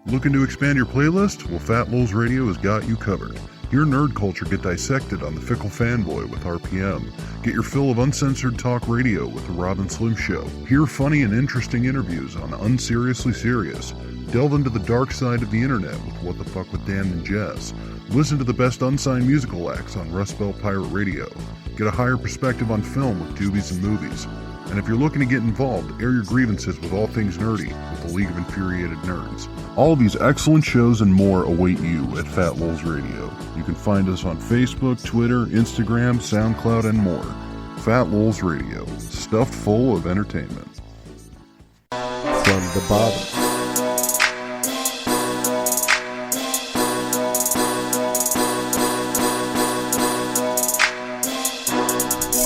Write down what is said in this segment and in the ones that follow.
Looking to expand your playlist? Well, Fat Lowell's Radio has got you covered. Hear nerd culture get dissected on The Fickle Fanboy with RPM. Get your fill of uncensored talk radio with The Rob and Slim Show. Hear funny and interesting interviews on Unseriously Serious. Delve into the dark side of the internet with What the Fuck with Dan and Jess. Listen to the best unsigned musical acts on Rust Belt Pirate Radio. Get a higher perspective on film with Doobies and Movies. And if you're looking to get involved, air your grievances with all things nerdy with the League of Infuriated Nerds. All of these excellent shows and more await you at Fat Lowell's Radio. You can find us on Facebook, Twitter, Instagram, SoundCloud, and more. Fat Lowell's Radio, stuffed full of entertainment. From the bottom.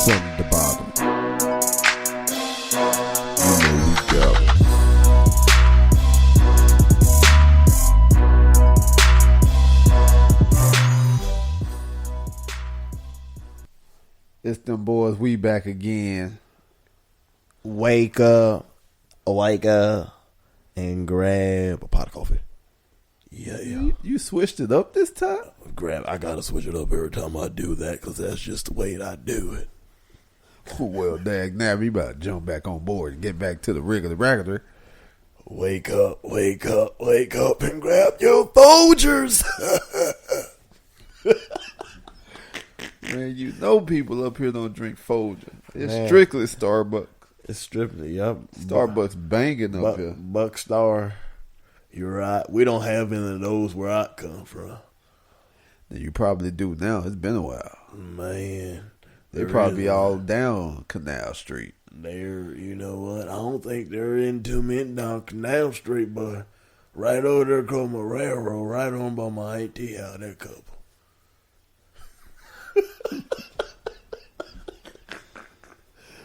From the bottom. You know we go. It's them boys, we back again. Wake up, and grab a pot of coffee. Yeah. You switched it up this time? I gotta switch it up every time I do that because that's just the way I do it. Well, dag nabbit, you about to jump back on board and get back to the regular. Wake up, and grab your Folgers. Man, you know people up here don't drink Folger. It's Man. strictly Starbucks. It's strictly, yep. Starbucks banging up here. Buckstar, you're right. We don't have any of those where I come from. You probably do now. It's been a while. Man. They probably all down Canal Street. You know what? I don't think they're in too many down Canal Street, but right over there across my railroad, right on by my AT house, that couple.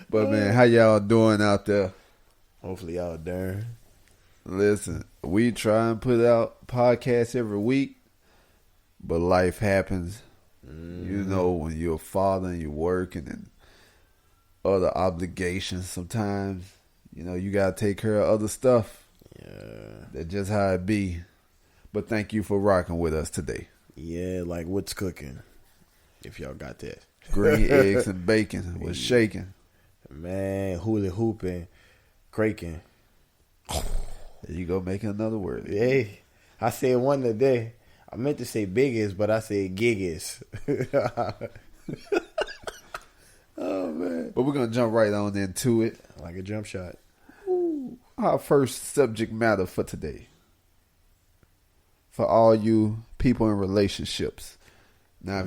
But man, how y'all doing out there? Hopefully y'all darn. Listen, we try and put out podcasts every week, but life happens. You know, when you're a father and you're working and other obligations sometimes, you know, you got to take care of other stuff. Yeah. That's just how it be. But thank you for rocking with us today. Yeah, like what's cooking, if y'all got that. Green eggs and bacon was shaking. Man, hula hooping, craking. There you go, making another word. Hey, I said one today. I meant to say biggest, but I said giggest. Oh, man. But we're going to jump right on into it. Like a jump shot. Ooh. Our first subject matter for today. For all you people in relationships. Now,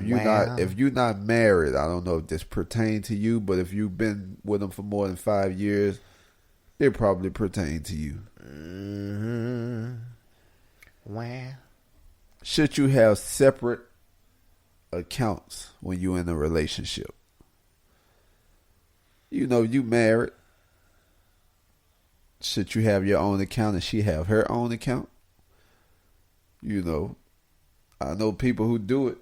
if you're not married, I don't know if this pertains to you, but if you've been with them for more than 5 years, it probably pertains to you. Mm-hmm. Wow. Should you have separate accounts when you're in a relationship? You know, you married. Should you have your own account and she have her own account? You know, I know people who do it.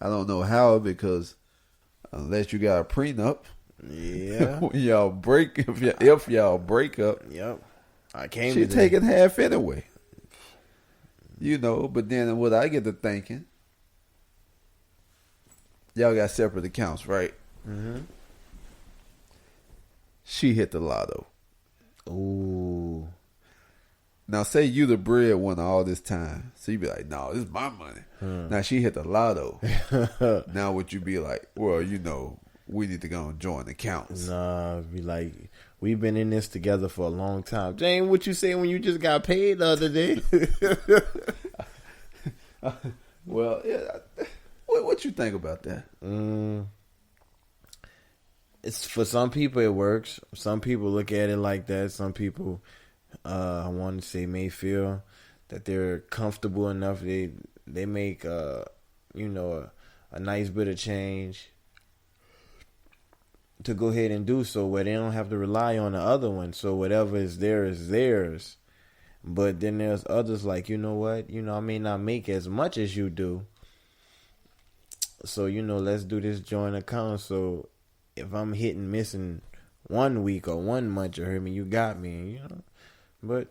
I don't know how, because unless you got a prenup, yeah, when y'all break, if y'all break up, yep, she taking half anyway. You know, but then what I get to thinking, y'all got separate accounts, right? Mm-hmm. She hit the lotto. Ooh. Now, say you the breadwinner all this time. So you be like, no, this is my money. Now, she hit the lotto. Now, would you be like, well, you know, we need to go and join accounts? Nah, be like, we've been in this together for a long time. Jane, what you say when you just got paid the other day? Well, yeah. What you think about that? It's for some people it works. Some people look at it like that. Some people, I want to say, may feel that they're comfortable enough. They make a nice bit of change to go ahead and do so, where they don't have to rely on the other one. So whatever is there is theirs. But then there's others like, you know what? You know, I may not make as much as you do. So, you know, let's do this joint account. So if I'm missing 1 week or 1 month, you heard me, you got me, you know. But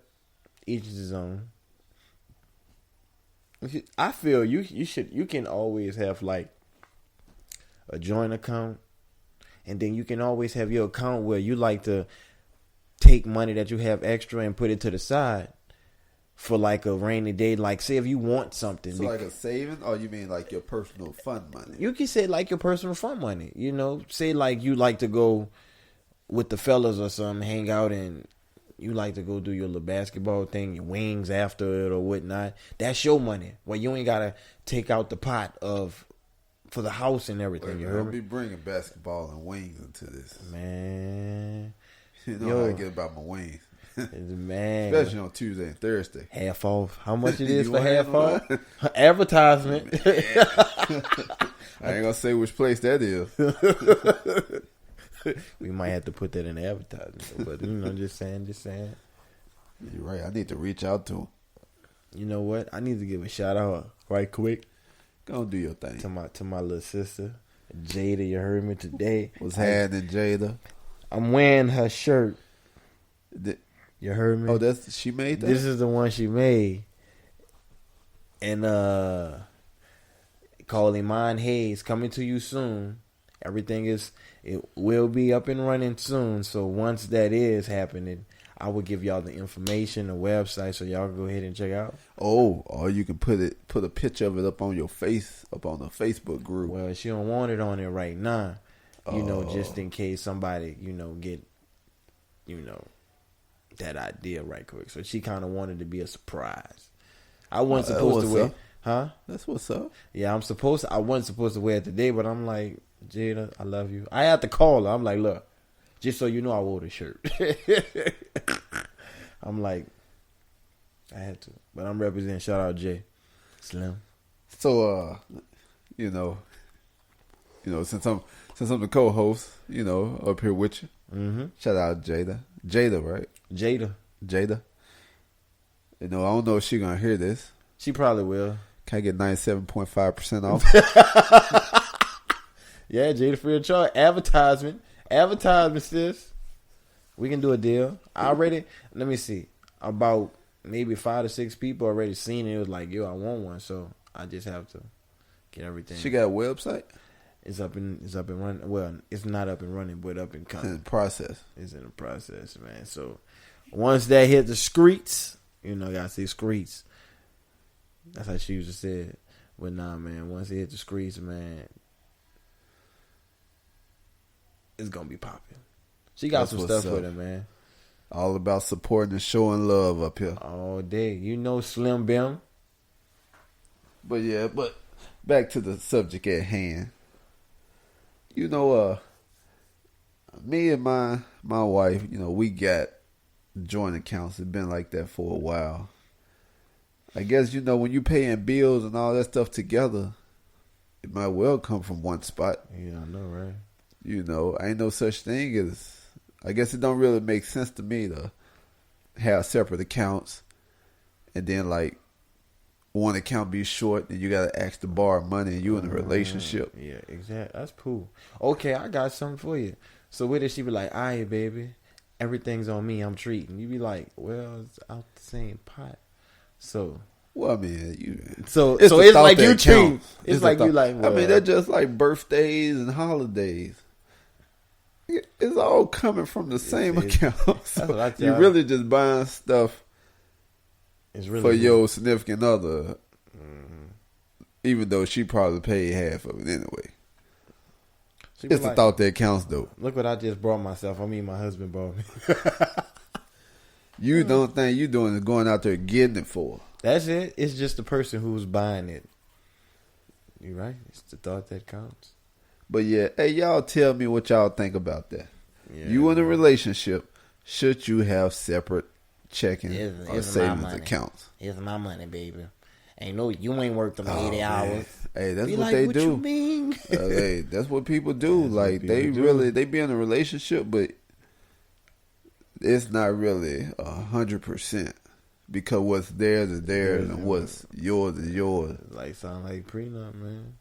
each is his own. I feel you can always have like a joint account, and then you can always have your account where you like to take money that you have extra and put it to the side for like a rainy day. Like, say if you want something, So like a saving, or you mean like your personal fund money? you can say like your personal fund money. You know, say like you like to go with the fellas or something, hang out, and you like to go do your little basketball thing, your wings after it or whatnot. That's your money. Well, you ain't gotta take out the pot for the house and everything. Wait, You man, heard I'll me, be bringing basketball and wings into this. man. You know Yo. how I get about my wings, Man, especially on Tuesday and Thursday. half off. How much it is You for want half half off? off? Advertisement. I ain't gonna say which place that is. We might have to put that in the advertisement, but just saying. You're right. I need to reach out to him. You know what? I need to give a shout out right quick Go do your thing. to my little sister, Jada. You heard me today. What's happening, Jada? I'm wearing her shirt. Th- You heard me? Oh, that's she made that. This is the one she made. And called Iman Hayes, coming to you soon. It will be up and running soon. So once that is happening, I will give y'all the information, the website, so y'all go ahead and check out. Oh, or you can put a picture of it up on your face, up on the Facebook group. Well, she don't want it on it right now. Just in case somebody, get, that idea right quick. So she kind of wanted to be a surprise. I wasn't supposed to wear, up. huh? That's what's up. Yeah, I wasn't supposed to wear it today, but I'm like, Jada, I love you. I had to call her. I'm like, look, just so you know, I wore the shirt. I'm like, I had to, but I'm representing. Shout out Jay, Slim. So, since I'm the co-host, up here with you. Mm-hmm. Shout out Jada, right? Jada. I don't know if she gonna hear this. She probably will. Can I get 97.5% off? Yeah, Jada free of charge. Advertisement, sis. We can do a deal. Let me see. About maybe 5 to 6 people already seen it. It was like, yo, I want one. So I just have to get everything. She got a website? It's up and running. Well, it's not up and running, but up and It's in coming. the process. It's in the process, man. So once that hit the streets, gotta see streets. That's how she used to say it. But nah, man, once it hit the streets, man, it's gonna be popping. She got That's some what's stuff with up. her, man. All about supporting and showing love up here. All day. Slim Bim. But back to the subject at hand. Me and my wife, we got joint accounts. It's been like that for a while. I guess, when you paying bills and all that stuff together, it might well come from one spot. Yeah, I know, right? Ain't no such thing as, I guess it don't really make sense to me to have separate accounts and then like one account be short and you gotta ask to borrow money and you in a relationship. Yeah, exactly. That's cool. Okay, I got something for you. So where did she be like, all right, baby, everything's on me, I'm treating. You be like, well, it's out the same pot. So Well, I mean, So the it's thought like that you treat. counts. It's the like you thought. like. I Well, mean, they're just like birthdays and holidays. It's all coming from the same account. So what I tell you you. really just buying stuff it's really for good. your significant other, even though she probably paid half of it anyway. She be It's the like, thought that counts, though. Look what I just brought myself. I mean, my husband brought me. You don't think you doing is going out there getting it for. That's it. It's just the person who's buying it. You right? It's the thought that counts. But yeah, hey, y'all tell me what y'all think about that. Yeah. You in a relationship, should you have separate checking It's or my savings money. accounts? It's my money, baby. You ain't worked them 80 hours. Hey, that's Be what like, they what do. you mean? Hey, that's what people do. That's like what people they do. really they be in a relationship, but it's not really 100% because what's theirs is theirs and what's yours is yours. Like sound like prenup, man.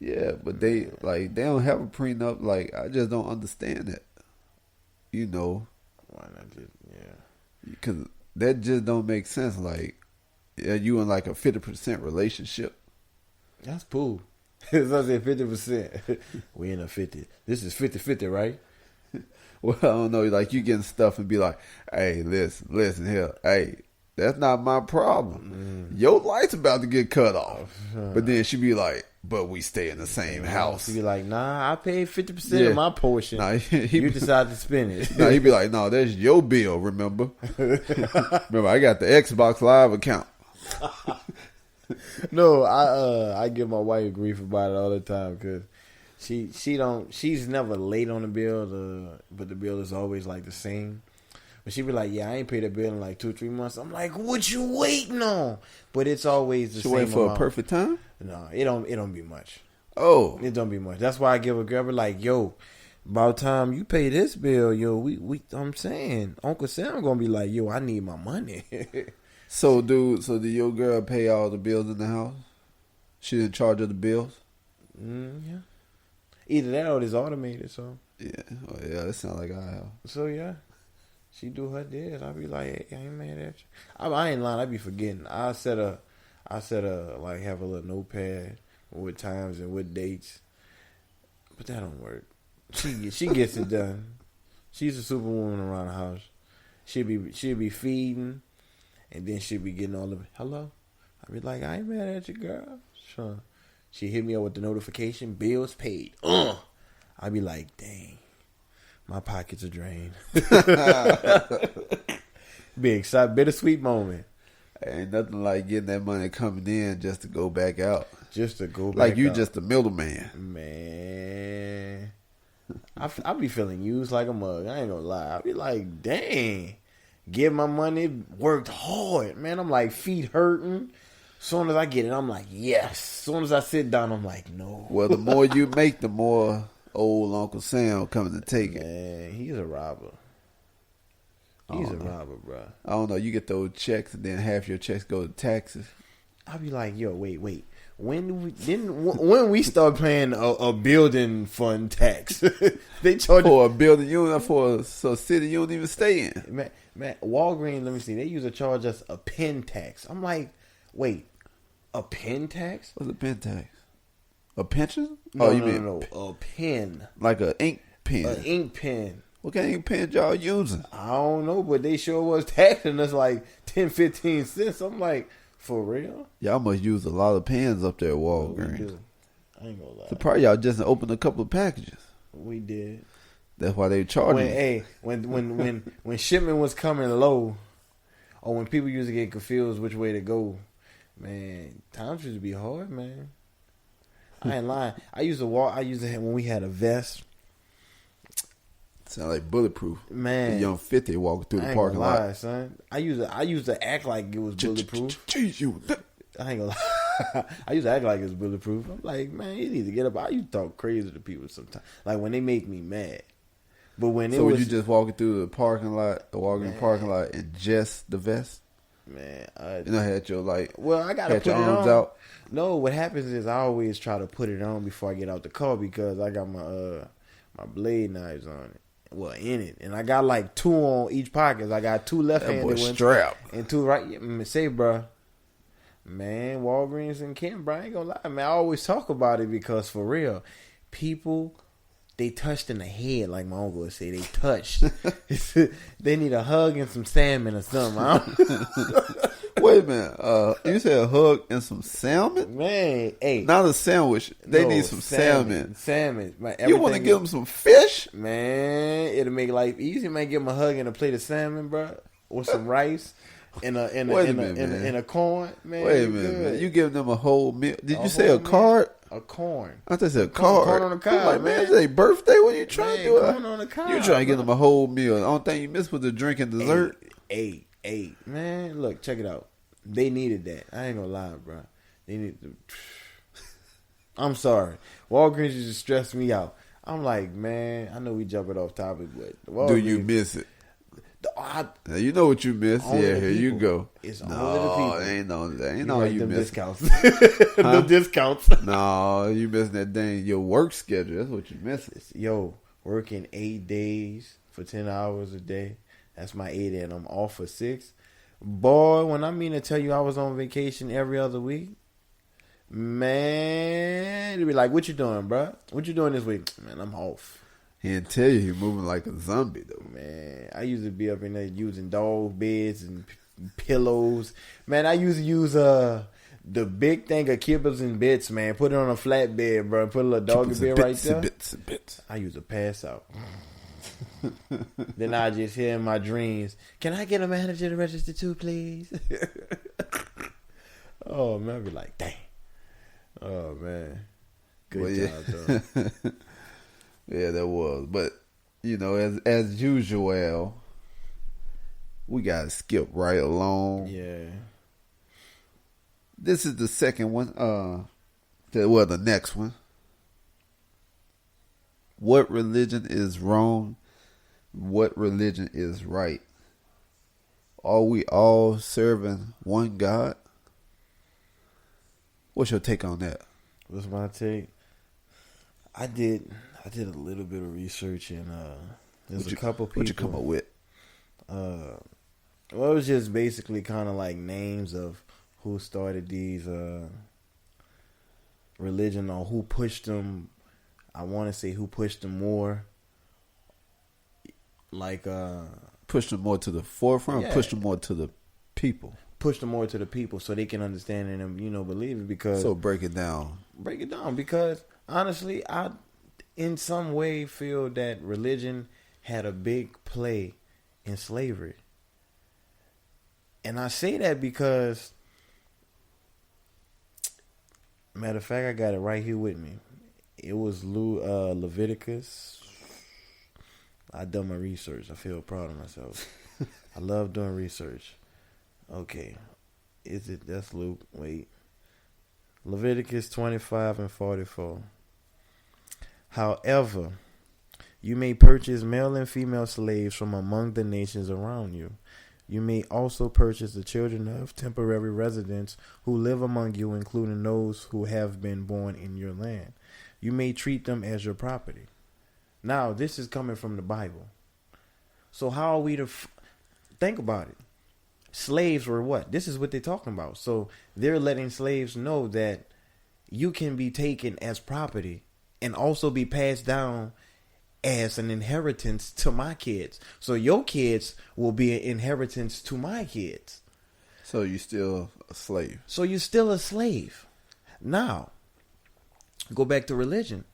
Yeah, but they don't have a prenup. Like I just don't understand that. Why not just because that just don't make sense. Like you in like a 50% relationship? That's cool. So I said 50%. We in a 50. This is 50-50, right? Well, I don't know. Like you getting stuff and be like, "Hey, listen here. Hey, that's not my problem. Your light's about to get cut off." But then she be like, "But we stay in the same house." She be like, "Nah, I paid 50% of my portion. Nah, you decide to spend it." No, he be like, "No, that's your bill. Remember? Remember, I got the Xbox Live account." No, I give my wife grief about it all the time because she's never late on the bill, but the bill is always like the same. But she be like, "Yeah, I ain't paid that bill in like 2-3 months." I'm like, "What you waiting on?" But it's always the She same wait for amount. a perfect time. No, it don't be much. Oh, It don't be much. That's why I give a girl be like, "Yo, about time you pay this bill, yo." I'm saying, Uncle Sam gonna be like, "Yo, I need my money." so do your girl pay all the bills in the house? She in charge of the bills? Yeah. Either that or it's automated. So That sounds like I have. So yeah, she do her deals. I be like, hey, I ain't mad at you. I ain't lying. I be forgetting. I set a like have a little notepad with times and with dates, but that don't work. She gets it done. She's a superwoman around the house. She'll be feeding, and then she'll be getting all the hello. I be like, I ain't mad at you, girl. Sure. She hit me up with the notification, bills paid. I be like, dang. My pockets are drained. Big excited, bittersweet moment. Ain't nothing like getting that money coming in just to go back out. Just to go back like you out. just a middleman. Man. I be feeling used like a mug. I ain't gonna lie. I be like, dang. Get my money, worked hard. Man, I'm like, feet hurting. Soon as I get it, I'm like, yes. Soon as I sit down, I'm like, no. Well, the more you make, the more old Uncle Sam coming to take it. Man, he's a robber. He's a robber, bro. I don't know. You get those checks, and then half your checks go to taxes. I be like, yo, wait. When we start paying a building fund tax? They charge for a building unit for a city you don't even stay in. Man, Walgreens. Let me see. They used to charge us a pen tax. I'm like, wait, a pen tax? What's a pen tax? A pension? No, no, a pen. Like an ink pen. An ink pen. What kind of ink pen y'all using? I don't know, but they sure was taxing us like 10, 15 cents. I'm like, for real? Y'all must use a lot of pens up there at Walgreens. We do. I ain't gonna lie. So probably y'all just opened a couple of packages. We did. That's why they charging. When shipment was coming low, or when people used to get confused which way to go, man, times used to be hard, man. I ain't lying. I used to have when we had a vest. Sound like bulletproof. Man, the young 50 walking through the parking lot. Son. I used to act like it was bulletproof. I ain't gonna lie. I used to act like it was bulletproof. I'm like, man, you need to get up. I used to talk crazy to people sometimes. Like when they make me mad. But when so you just walking through the parking lot, parking lot, and just the vest? Man, had your I gotta put your it arms on. out. No, what happens is I always try to put it on before I get out the car because I got my blade knives on it. Well, in it, and I got like 2 on each pocket. I got 2 left-handed ones strap and 2 right. Say, bro, man, Walgreens and Kent, bro, I ain't gonna lie, man. I always talk about it because for real, people. They touched in the head, like my uncle would say. They touched. They need a hug and some salmon or something. Wait a minute. You said a hug and some salmon? Man, hey. Not a sandwich. They need some salmon. Salmon. Man, you want to give them some fish? Man, it'll make life easy. Man, give them a hug and a plate of salmon, bro. Or some rice. In a corn. Man, wait a minute, man. You give them a whole meal. Did you say a card? A corn. I thought you said a card. Corn on the card, man. It's their birthday. What are you trying to do? Corn on the card. You trying to give them a whole meal. The only thing you missed was the drink and dessert. Hey, man, look, check it out. They needed that. I ain't gonna lie, bro. They need to. I'm sorry. Walgreens just stressed me out. I'm like, man, I know we jumping off topic, but Walgreens, do you miss it? Now you know what you miss. Yeah, here you go. It's only the people. Ain't no you miss. Discounts. The discounts. No, you missing that dang your work schedule. That's what you missing. Yo, working 8 days for 10 hours a day. That's my 8, and I'm off for 6. Boy, when I mean to tell you I was on vacation every other week, man, it'd be like, what you doing, bro? What you doing this week? Man, I'm off. He didn't tell you he moving like a zombie, though. Man, I used to be up in there using dog beds and pillows. Man, I used to use the big thing of kibbles and bits, man. Put it on a flatbed, bro. Put a little doggy bed right there. Bits. I used to pass out. Then I just hear in my dreams, can I get a manager to register too, please? Oh, man, I'd be like, dang. Oh, man. Good job, though. Yeah, that was. But, as usual, we got to skip right along. Yeah. This is the second one. The next one. What religion is wrong? What religion is right? Are we all serving one God? What's your take on that? What's my take? I did a little bit of research, and there's a couple people. What you come up with? Well, it was just basically kind of like names of who started these religion, or who pushed them. I want to say who pushed them more. Like push them more to the forefront, yeah. push them more to the people. Push them more to the people so they can understand it and believe it. Because break it down. Because honestly, I in some way feel that religion had a big play in slavery. And I say that because, matter of fact, I got it right here with me. It was Leviticus. I done my research. I feel proud of myself. I love doing research. Okay. That's Luke. Wait. Leviticus 25 and 44. However, you may purchase male and female slaves from among the nations around you. You may also purchase the children of temporary residents who live among you, including those who have been born in your land. You may treat them as your property. Now, this is coming from the Bible. So how are we to think about it? Slaves were what? This is what they're talking about. So they're letting slaves know that you can be taken as property and also be passed down as an inheritance to my kids. So your kids will be an inheritance to my kids. So you're still a slave. So you're still a slave. Now, go back to religion.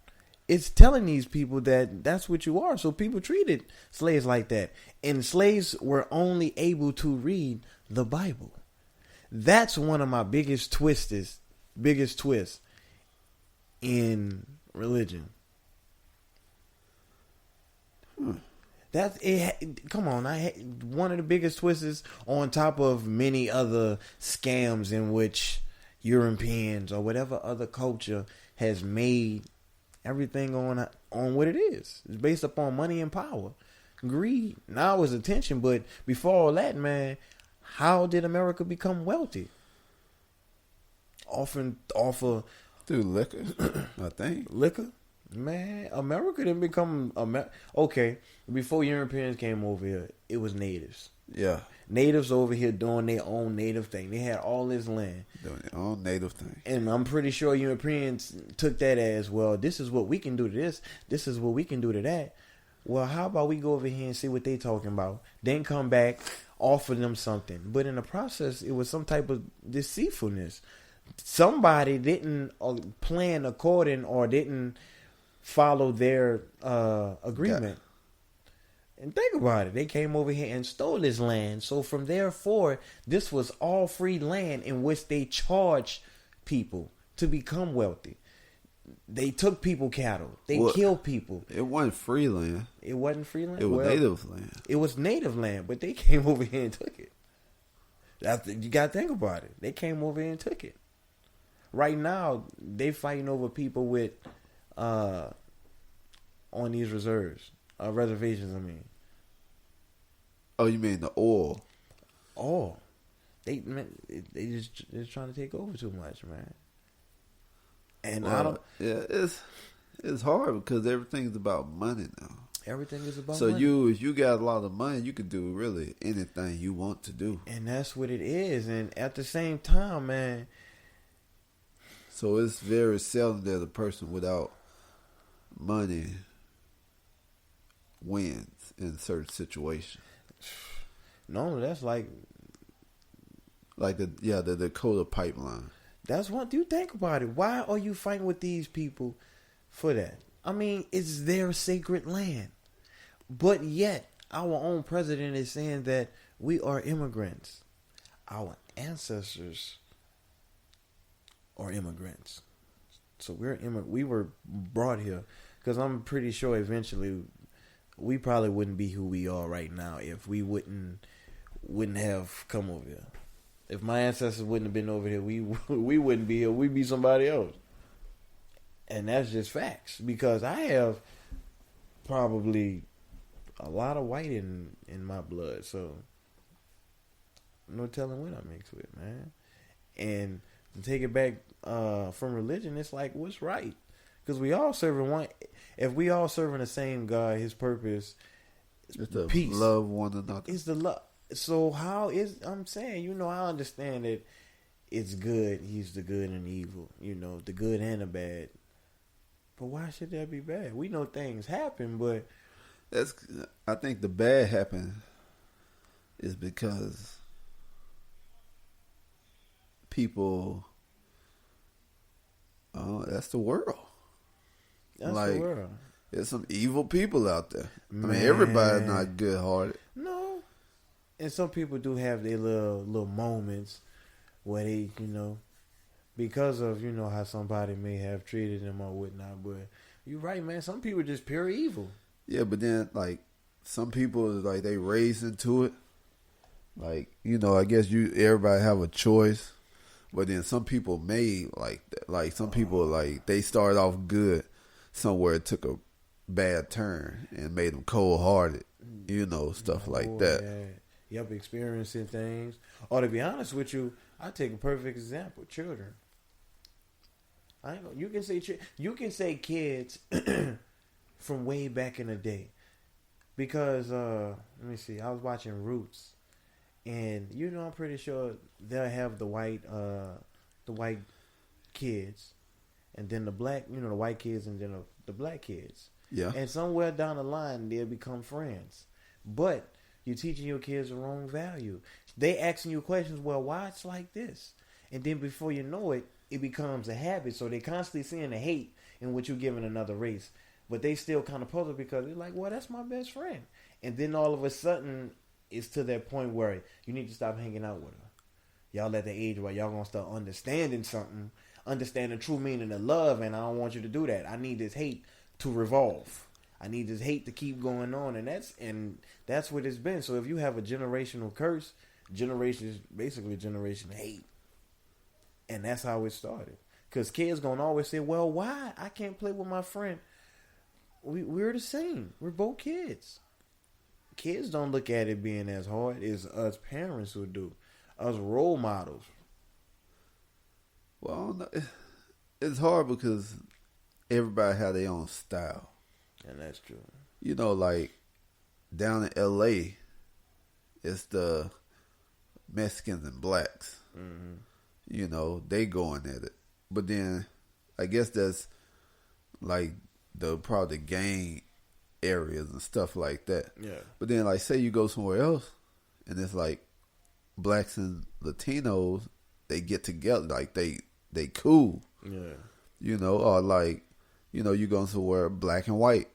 It's telling these people that that's what you are. So people treated slaves like that. And slaves were only able to read the Bible. That's one of my biggest twists in religion. That's it. Come on, one of the biggest twists on top of many other scams in which Europeans or whatever other culture has made everything on what it is. It's based upon money and power, greed. Now it's attention, but before all that, man, how did America become wealthy? Often through liquor, I think. Liquor. Man, America didn't become okay. Before Europeans came over here, it was natives. Yeah, natives over here doing their own native thing. They had all this land, doing their own native thing. And I'm pretty sure Europeans took that as, well, this is what we can do to this. This is what we can do to that. Well, how about we go over here and see what they talking about? Then come back, offer them something. But in the process, it was some type of deceitfulness. Somebody didn't plan according or didn't follow their agreement. Yeah. And think about it. They came over here and stole this land. So from therefore, this was all free land in which they charged people to become wealthy. They took people cattle. They killed people. It wasn't free land. It wasn't free land? It was native land. It was native land, but they came over here and took it. You got to think about it. They came over here and took it. Right now, they fighting over people with on these reservations. I mean, oh, you mean the oil? Oh, they just trying to take over too much, man. And I don't. Yeah, it's hard because everything's about money now. Everything is about So money. if you got a lot of money, you can do really anything you want to do. And that's what it is. And at the same time, man. So it's very seldom that a person without money wins in certain situations. Normally, that's like the Dakota pipeline. That's what you think about it. Why are you fighting with these people for that? I mean, it's their sacred land. But yet, our own president is saying that we are immigrants. Our ancestors are immigrants. So we were brought here. Because I'm pretty sure eventually we probably wouldn't be who we are right now if we wouldn't have come over here. If my ancestors wouldn't have been over here, we wouldn't be here. We'd be somebody else. And that's just facts. Because I have probably a lot of white in my blood. So, no telling what I mix with, man. And to take it back from religion, it's like, what's right? Because we all serving one. If we all serving the same God, His purpose is to peace. Love one another. It's the love. So how is I'm saying, I understand that it's good. He's the good and the evil. The good and the bad. But why should that be bad? We know things happen, but I think the bad happen is because people. That's the world. That's like, the world. There's some evil people out there. Man. I mean, everybody's not good hearted. No. And some people do have their little moments where they, because of, how somebody may have treated them or whatnot. But you're right, man. Some people just pure evil. Yeah, but then, like, some people, like, they raised into it. Like, I guess everybody have a choice. But then some people made, like some people, like, they started off good. Somewhere it took a bad turn and made them cold-hearted. Stuff like that. Yeah. Yep, experiencing things. Or to be honest with you, I take a perfect example: children. You can say kids from way back in the day, because let me see. I was watching Roots, and I'm pretty sure they'll have the white kids, and then the black, the white kids, and then the black kids. Yeah. And somewhere down the line, they'll become friends, but you're teaching your kids the wrong value. They asking you questions, well, why it's like this? And then before you know it, it becomes a habit. So they're constantly seeing the hate in what you're giving another race. But they still kind of puzzled because they're like, well, that's my best friend. And then all of a sudden, it's to that point where you need to stop hanging out with her. Y'all at the age where y'all going to start understanding something, understand the true meaning of love, and I don't want you to do that. I need this hate to revolve. I need this hate to keep going on, and that's what it's been. So if you have a generational curse, basically generation hate, and that's how it started. Because kids gonna always say, "Well, why I can't play with my friend? We're the same. We're both kids." Kids don't look at it being as hard as us parents would do, us role models. Well, it's hard because everybody have their own style. And that's true. Like down in L.A., it's the Mexicans and blacks. Mm-hmm. They going at it. But then I guess that's like probably the gang areas and stuff like that. Yeah. But then, like, say you go somewhere else and it's like blacks and Latinos, they get together. Like, they cool. Yeah. Or like, you go somewhere black and white,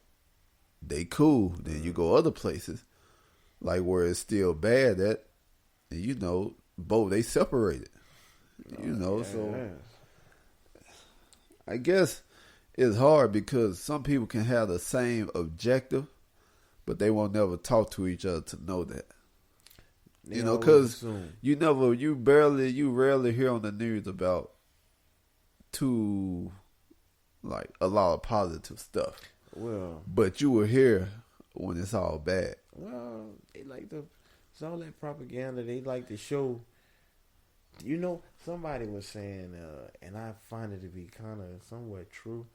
they cool. Then you go other places, like where it's still bad at, and both they separated. So I guess it's hard because some people can have the same objective, but they won't never talk to each other to know that. Because you rarely hear on the news about a lot of positive stuff. Well, but you will hear when it's all bad. Well, they like it's all that propaganda. They like to show. Somebody was saying, and I find it to be kind of somewhat true.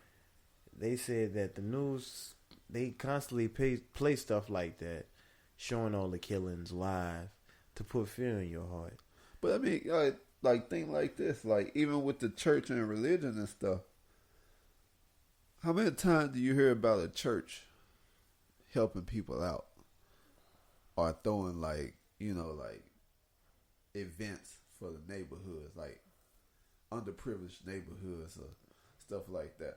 They said that the news they constantly play stuff like that, showing all the killings live to put fear in your heart. But I mean, like things like this, like even with the church and religion and stuff. How many times do you hear about a church helping people out, or throwing like events for the neighborhoods, like underprivileged neighborhoods or stuff like that?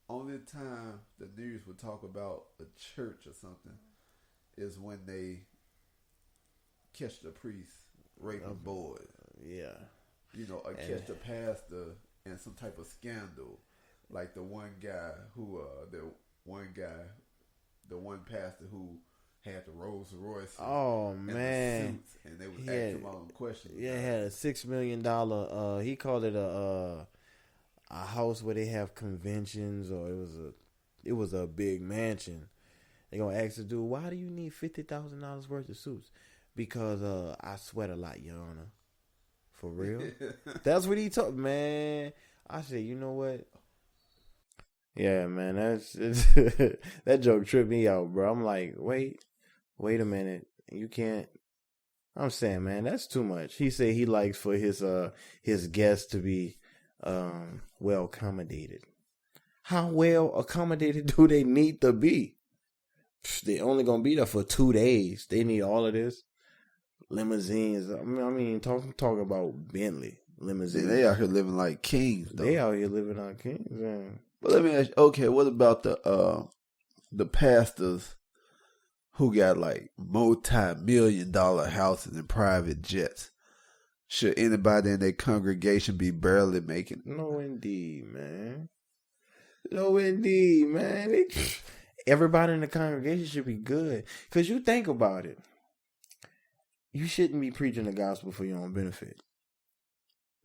Only time the news would talk about a church or something is when they catch the priest raping boys. Yeah. Or catch the pastor in some type of scandal. Like the one guy who, the one pastor who had the Rolls Royce. Oh and man! The suits, and they was asking him all them questions. Yeah, had a $6 million. He called it a house where they have conventions, or it was a big mansion. They gonna ask the dude, why do you need $50,000 worth of suits? Because I sweat a lot, Your Honor. For real? That's what he told, man. I said, you know what? Yeah, man, that joke tripped me out, bro. I'm like, wait a minute. You can't. I'm saying, man, that's too much. He said he likes for his guests to be well accommodated. How well accommodated do they need to be? They only gonna be there for 2 days. They need all of this. Limousines. I mean, talk about Bentley limousines. Yeah, they out here living like kings, though. They out here living like kings, man. But let me ask you, okay, what about the pastors who got like multi-million-dollar houses and private jets? Should anybody in their congregation be barely making? No, indeed, man. No, indeed, man. Everybody in the congregation should be good. Because you think about it. You shouldn't be preaching the gospel for your own benefit.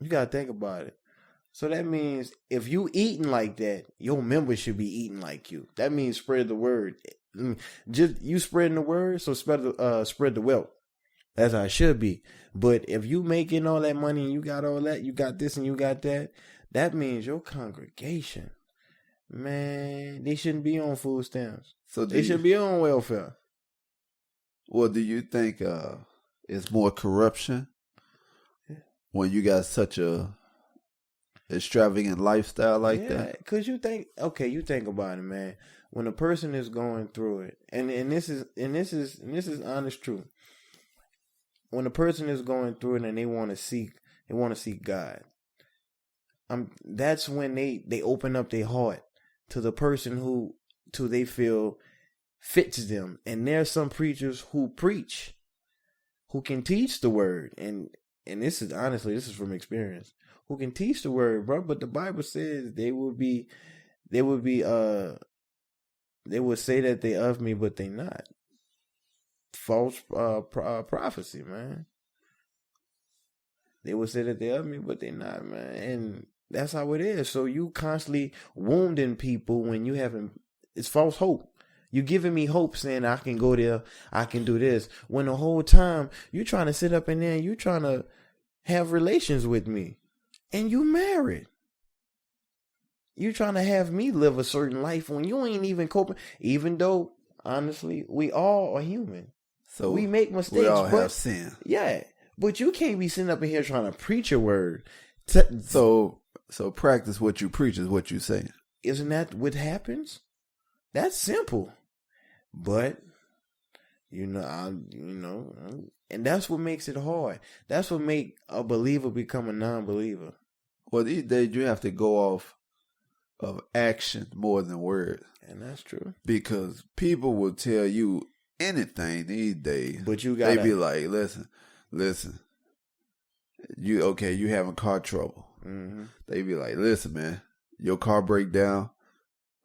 You got to think about it. So that means if you eating like that, your members should be eating like you. That means spread the word. Just you spreading the word, so spread the wealth. That's how it should be. But if you making all that money and you got all that, you got this and you got that, that means your congregation, man, they shouldn't be on food stamps. So they should be on welfare. Well, do you think it's more corruption when you got such a extravagant lifestyle like that? Because you think about it, man. When a person is going through it, and this is honest truth. When a person is going through it and they want to seek God, that's when they open up their heart to the person who they feel fits them. And there's some preachers who preach, who can teach the word, and this is from experience, who can teach the word, bro. But the Bible says they would say that they of me, but they not. False prophecy, man. They would say that they of me, but they not, man. And that's how it is. So you constantly wounding people when you haven't. It's false hope. You giving me hope, saying I can go there, I can do this, when the whole time you trying to sit up in there and you trying to have relations with me, and you married. You trying to have me live a certain life when you ain't even coping. Even though, honestly, we all are human. So we make mistakes. We all have sin. Yeah. But you can't be sitting up in here trying to preach a word. So practice what you preach is what you say. Isn't that what happens? That's simple. But, and that's what makes it hard. That's what make a believer become a non-believer. Well, these days you have to go off of action more than words. And that's true. Because people will tell you anything these days. But you gotta... They be like, listen. You having car trouble. Mm-hmm. They be like, listen, man, your car break down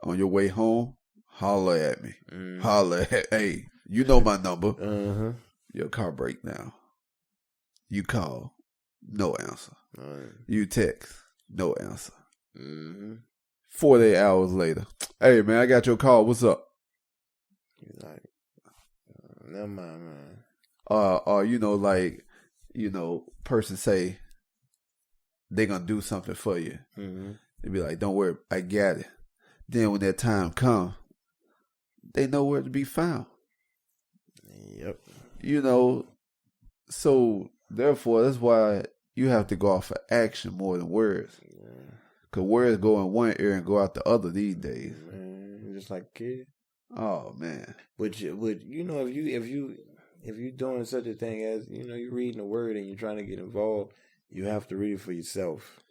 on your way home, holler at me. Mm-hmm. Hey, you know my number. Uh-huh. Your car break down. You call, no answer. Right. You text, no answer. Mm-hmm. 48 hours later, hey, man, I got your call. What's up? You're like, never mind, man. Person say they gonna do something for you. Mm-hmm. They be like, don't worry, I got it. Then when that time comes, they know where to be found. Yep. You know, so therefore, that's why you have to go off of action more than words. Because words go in one ear and go out the other these days. Man, just like a kid. Oh, man. But you know, if you're doing such a thing as, you know, you're reading a word and you're trying to get involved, you have to read it for yourself.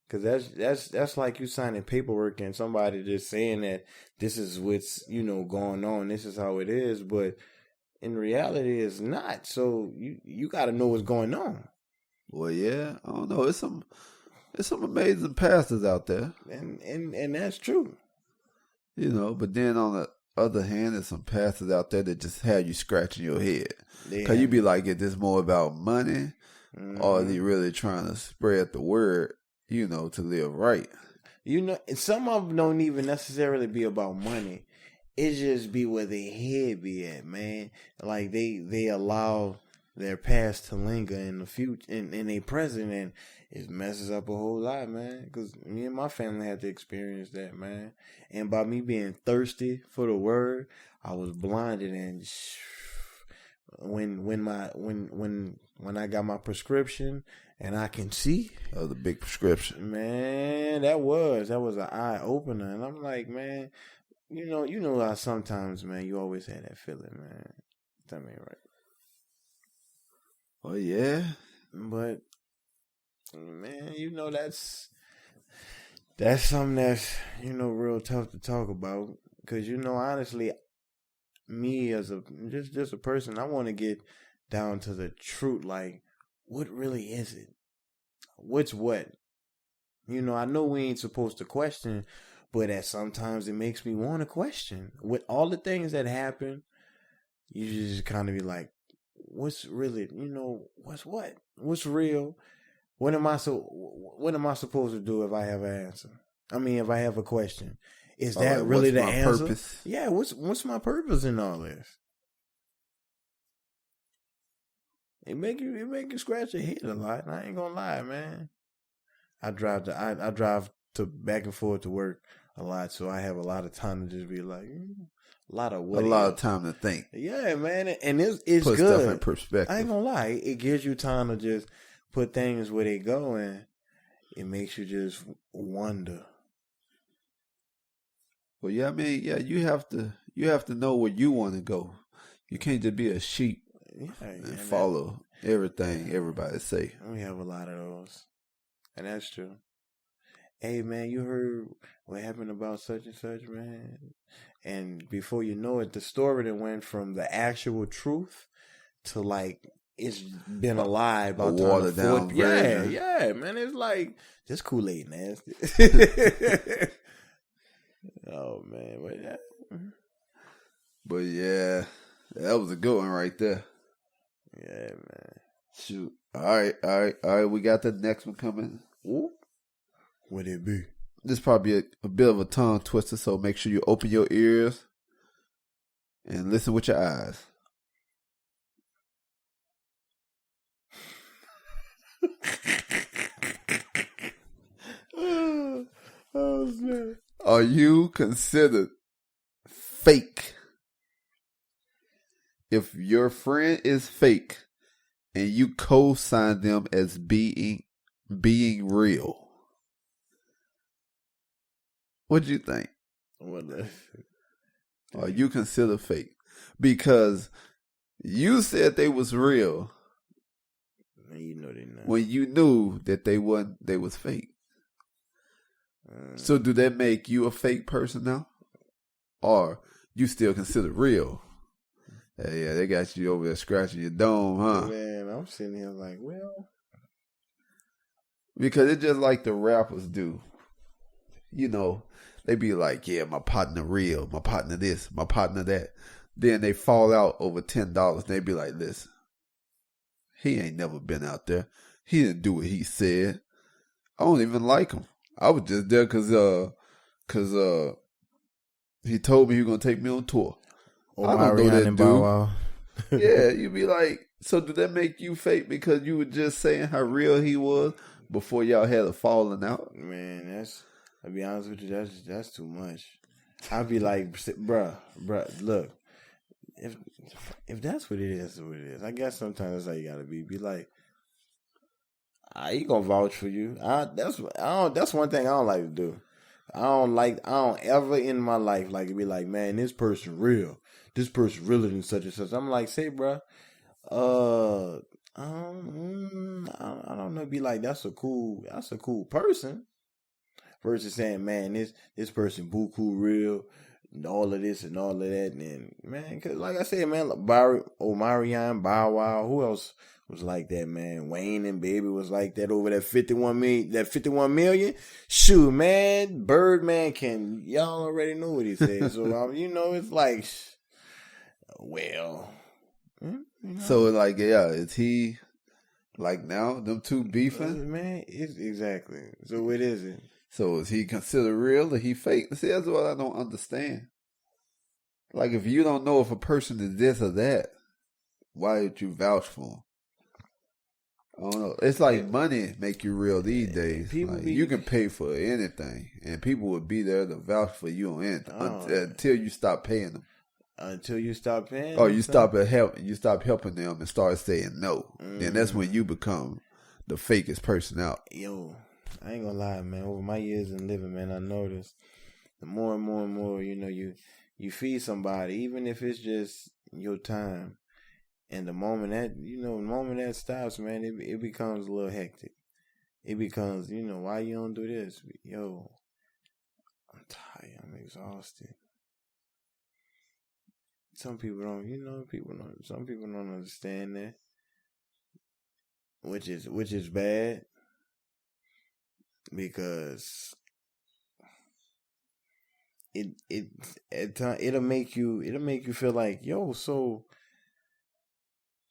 Because that's like you signing paperwork and somebody just saying that this is what's, you know, going on. This is how it is. But in reality, it's not. So you got to know what's going on. Well, yeah. I don't know. There's some amazing pastors out there. And that's true. You know, but then on the other hand, there's some pastors out there that just have you scratching your head. Because you be like, is this more about money? Mm-hmm. Or are they really trying to spread the word, you know, to live right? You know, some of them don't even necessarily be about money. It just be where their head be at, man. Like they allow their past to linger in the future, in their present, and it messes up a whole lot, man. Because me and my family had to experience that, man. And by me being thirsty for the word, I was blinded. And when I got my prescription and I can see, that was a big prescription, man. That was an eye opener, and I'm like, man, you know how sometimes, man, you always had that feeling, man. That ain't right. Oh yeah, but man, you know that's something that's, you know, real tough to talk about, because, you know, honestly, me as just a person, I want to get down to the truth. Like, what really is it? What's what? You know, I know we ain't supposed to question, but at sometimes it makes me want to question. With all the things that happen, you just kind of be like, what's really, you know, what's what? What's real? What am I supposed to do if I have an answer? I mean, if I have a question, is that really the answer? Purpose? Yeah, what's my purpose in all this? It make you scratch your head a lot. And I ain't gonna lie, man. I drive to back and forth to work a lot, so I have a lot of time to just be like, a lot of time to think. Yeah, man, and it's put good. Stuff in perspective. I ain't gonna lie, it gives you time to just put things where they go, and it makes you just wonder. Well, yeah, I mean, yeah, you have to know where you want to go. You can't just be a sheep and follow everything everybody say. We have a lot of those, and that's true. Hey, man, you heard what happened about such and such, man? And before you know it, the story that went from the actual truth to, like, it's been a lie about watered down version. Yeah, man. It's like just Kool-Aid nasty. Oh man, but yeah, that was a good one right there. Yeah, man. Shoot. All right. We got the next one coming. Ooh. What it be? This is probably a bit of a tongue twister, so make sure you open your ears and listen with your eyes. Oh man. Are you considered fake? If your friend is fake and you co-sign them as being real, what do you think? Are you considered fake? Because you said they was real. You know they not. When you knew that they was fake. So do that make you a fake person now? Or you still consider real? Yeah, they got you over there scratching your dome, huh? Man, I'm sitting here like, well. Because it's just like the rappers do. You know, they be like, yeah, my partner real, my partner this, my partner that. Then they fall out over $10. They be like, listen, he ain't never been out there. He didn't do what he said. I don't even like him. I was just there because he told me he was going to take me on tour. I don't know that dude. Yeah, you be like, so did that make you fake because you were just saying how real he was before y'all had a falling out? Man, I'll be honest with you, that's too much. I'd be like, bruh, look, if that's what it is, what it is. I guess sometimes that's how you gotta be. Be like, I ain't gonna vouch for you. That's one thing I don't like to do. I don't ever in my life like to be like, man, this person real. This person realer than such and such. I'm like, say, bruh, I don't know. Be like, that's a cool person. Versus saying, man, this person buku real, and all of this and all of that, and man, cause like I said, man, Omarion, Bow Wow, who else was like that, man? Wayne and Baby was like that over that 51 million. Shoot, man, Birdman y'all already know what he said. So it's like, well, So like, yeah, is he like now them two beefing? Man, it's exactly. So what is it? So is he considered real or he fake? See, that's what I don't understand. Like, if you don't know if a person is this or that, why would you vouch for him? I don't know. It's like money make you real these days. Like, you can pay for anything, and people would be there to vouch for you on anything until you stop paying them. Until you stop paying, or you stop helping them and start saying no. Then that's when you become the fakest person out. Yo, I ain't gonna lie, man. Over my years in living, man, I noticed the more and more and more, you feed somebody, even if it's just your time. And the moment that stops, man, it becomes a little hectic. It becomes, why you don't do this? Yo, I'm tired. I'm exhausted. Some people don't, some people don't understand that. Which is bad. Because it'll make you feel like, yo, so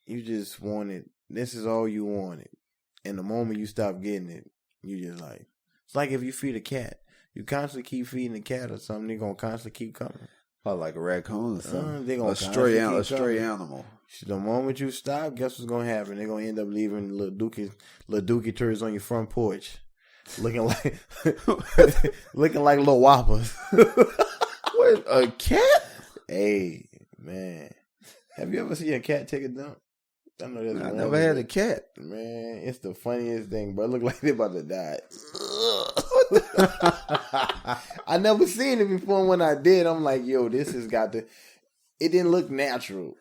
you just wanted, this is all you wanted. And the moment you stop getting it, you just like, it's like if you feed a cat. You constantly keep feeding the cat or something, they're going to constantly keep coming. Or like a raccoon or something. They're gonna a stray animal. The moment you stop, guess what's going to happen? They're going to end up leaving little dookie turds on your front porch. Looking like little whoppers. What, a cat? Hey, man. Have you ever seen a cat take a dump? I never had a cat. Man, it's the funniest thing, bro. It look like they about to die. I never seen it before. When I did, I'm like, yo, this has got to. It didn't look natural.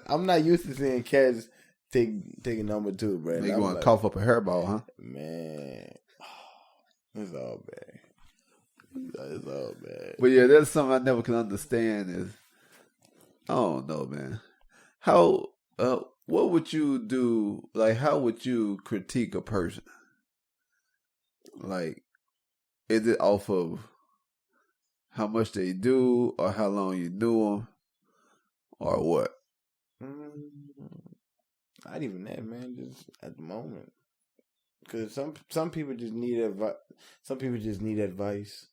I'm not used to seeing cats take a number two, bro. They going to cough up a hairball, huh? Man, it's all bad. It's all bad. But yeah, that's something I never can understand. Is I don't know, man. How? What would you do? Like, how would you critique a person? Like, is it off of how much they do, or how long you knew them, or what? Not even that, man. Just at the moment, because some people just need advice. Some people just need advice,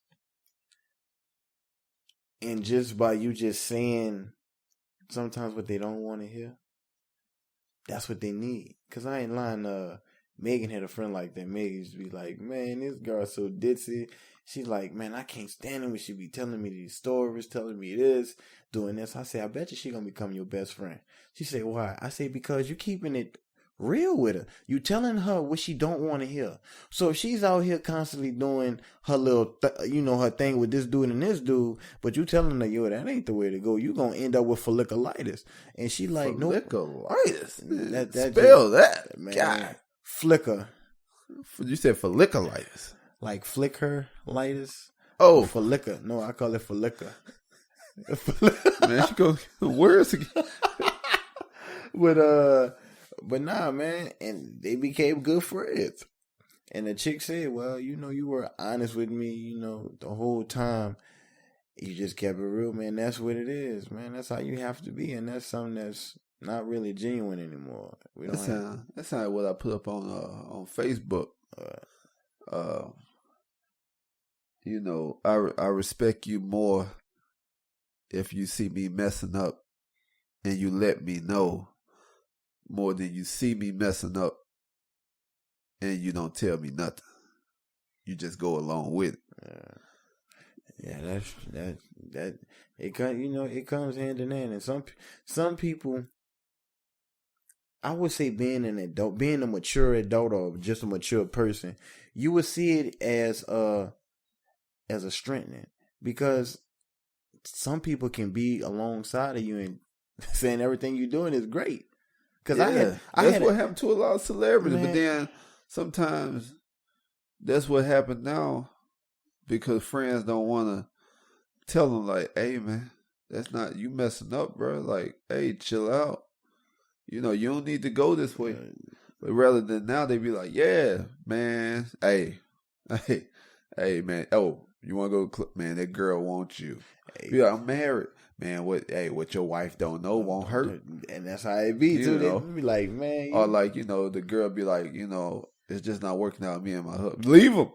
and just by you just saying sometimes what they don't want to hear, that's what they need. Because I ain't lying. Megan had a friend like that. Megan used to be like, man, this girl's so ditzy. She's like, man, I can't stand it when she be telling me these stories, telling me this, doing this. I say, I bet you she gonna become your best friend. She say, why? I say, because you keeping it real with her. You telling her what she don't want to hear. So if she's out here constantly doing her little, her thing with this dude and this dude, but you telling her, yo, that ain't the way to go. You gonna end up with folliculitis. And she like, no. Folliculitis? Spell that. Man. God. Flicker. You said folliculitis. Like flicker-litis? Oh. Follicker. No, I call it follicker. Man, she go words again. But nah, man. And they became good friends. And the chick said, well, you were honest with me, the whole time. You just kept it real, man. That's what it is, man. That's how you have to be. And that's something that's not really genuine anymore. That's not what I put up on Facebook. I respect you more if you see me messing up and you let me know, more than you see me messing up and you don't tell me nothing. You just go along with it. Yeah, that it comes hand in hand, and some people, I would say, being an adult, being a mature adult or just a mature person, you would see it as a strengthening, because some people can be alongside of you and saying everything you're doing is great. Because that's what happened to a lot of celebrities. Man. But then sometimes that's what happened now, because friends don't want to tell them, like, hey, man, that's not, you messing up, bro. Like, hey, chill out. You don't need to go this way. But rather than now, they be like, yeah, man, hey, man, oh, you want to go, man, that girl wants you. Hey, be like, I'm married. Man, what your wife don't know won't hurt. And that's how it be, too. They be like, man. Or like, the girl be like, it's just not working out with me and my husband. Leave him.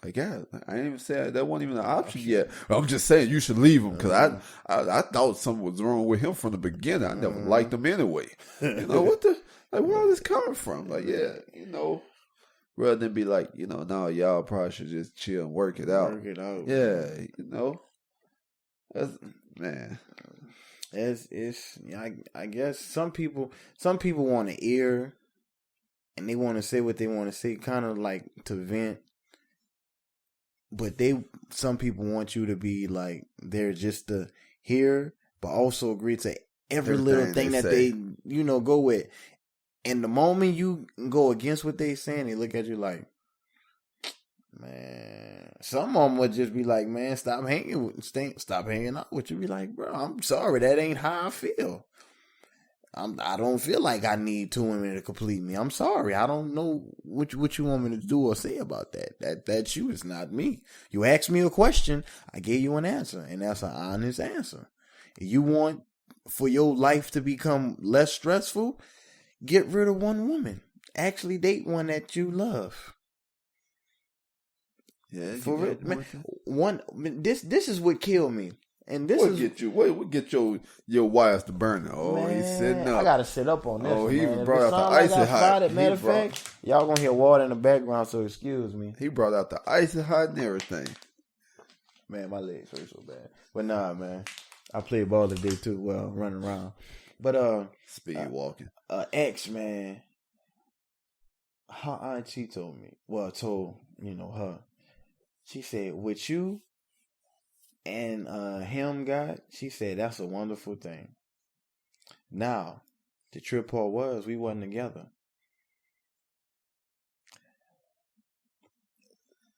Like, yeah, I didn't even say that wasn't even an option yet. I'm just saying you should leave him, because I thought something was wrong with him from the beginning. I never liked him anyway. What the, like, where is this coming from? Like, yeah, rather than be like, no, y'all probably should just chill and work it out. Yeah, that's, man. I guess some people want to ear, and they want to say what they want to say, kind of like to vent. But some people want you to be like, they're just to hear, but also agree to every little thing that they go with. And the moment you go against what they saying, they look at you like, man. Some of them would just be like, man, stop hanging out with you. Be like, bro, I'm sorry, that ain't how I feel. I don't feel like I need two women to complete me. I'm sorry. I don't know what you want me to do or say about that. That's you. It's not me. You asked me a question. I gave you an answer, and that's an honest answer. If you want for your life to become less stressful, get rid of one woman. Actually date one that you love. Yeah, for real, man. This is what killed me. And this what get your wires to burn? Oh, man, he's sitting up. I gotta sit up on this. Oh, he man. brought out the icy hot. Matter of fact, y'all gonna hear water in the background, so excuse me. He brought out the icy hot and everything. Man, my legs hurt so bad. But nah, man, I played ball today too. Well, running around. But speed walking. Ex, man, her auntie told me. Well, told her. She said, with you and him, God, she said, that's a wonderful thing. Now, the trip part was, we wasn't together.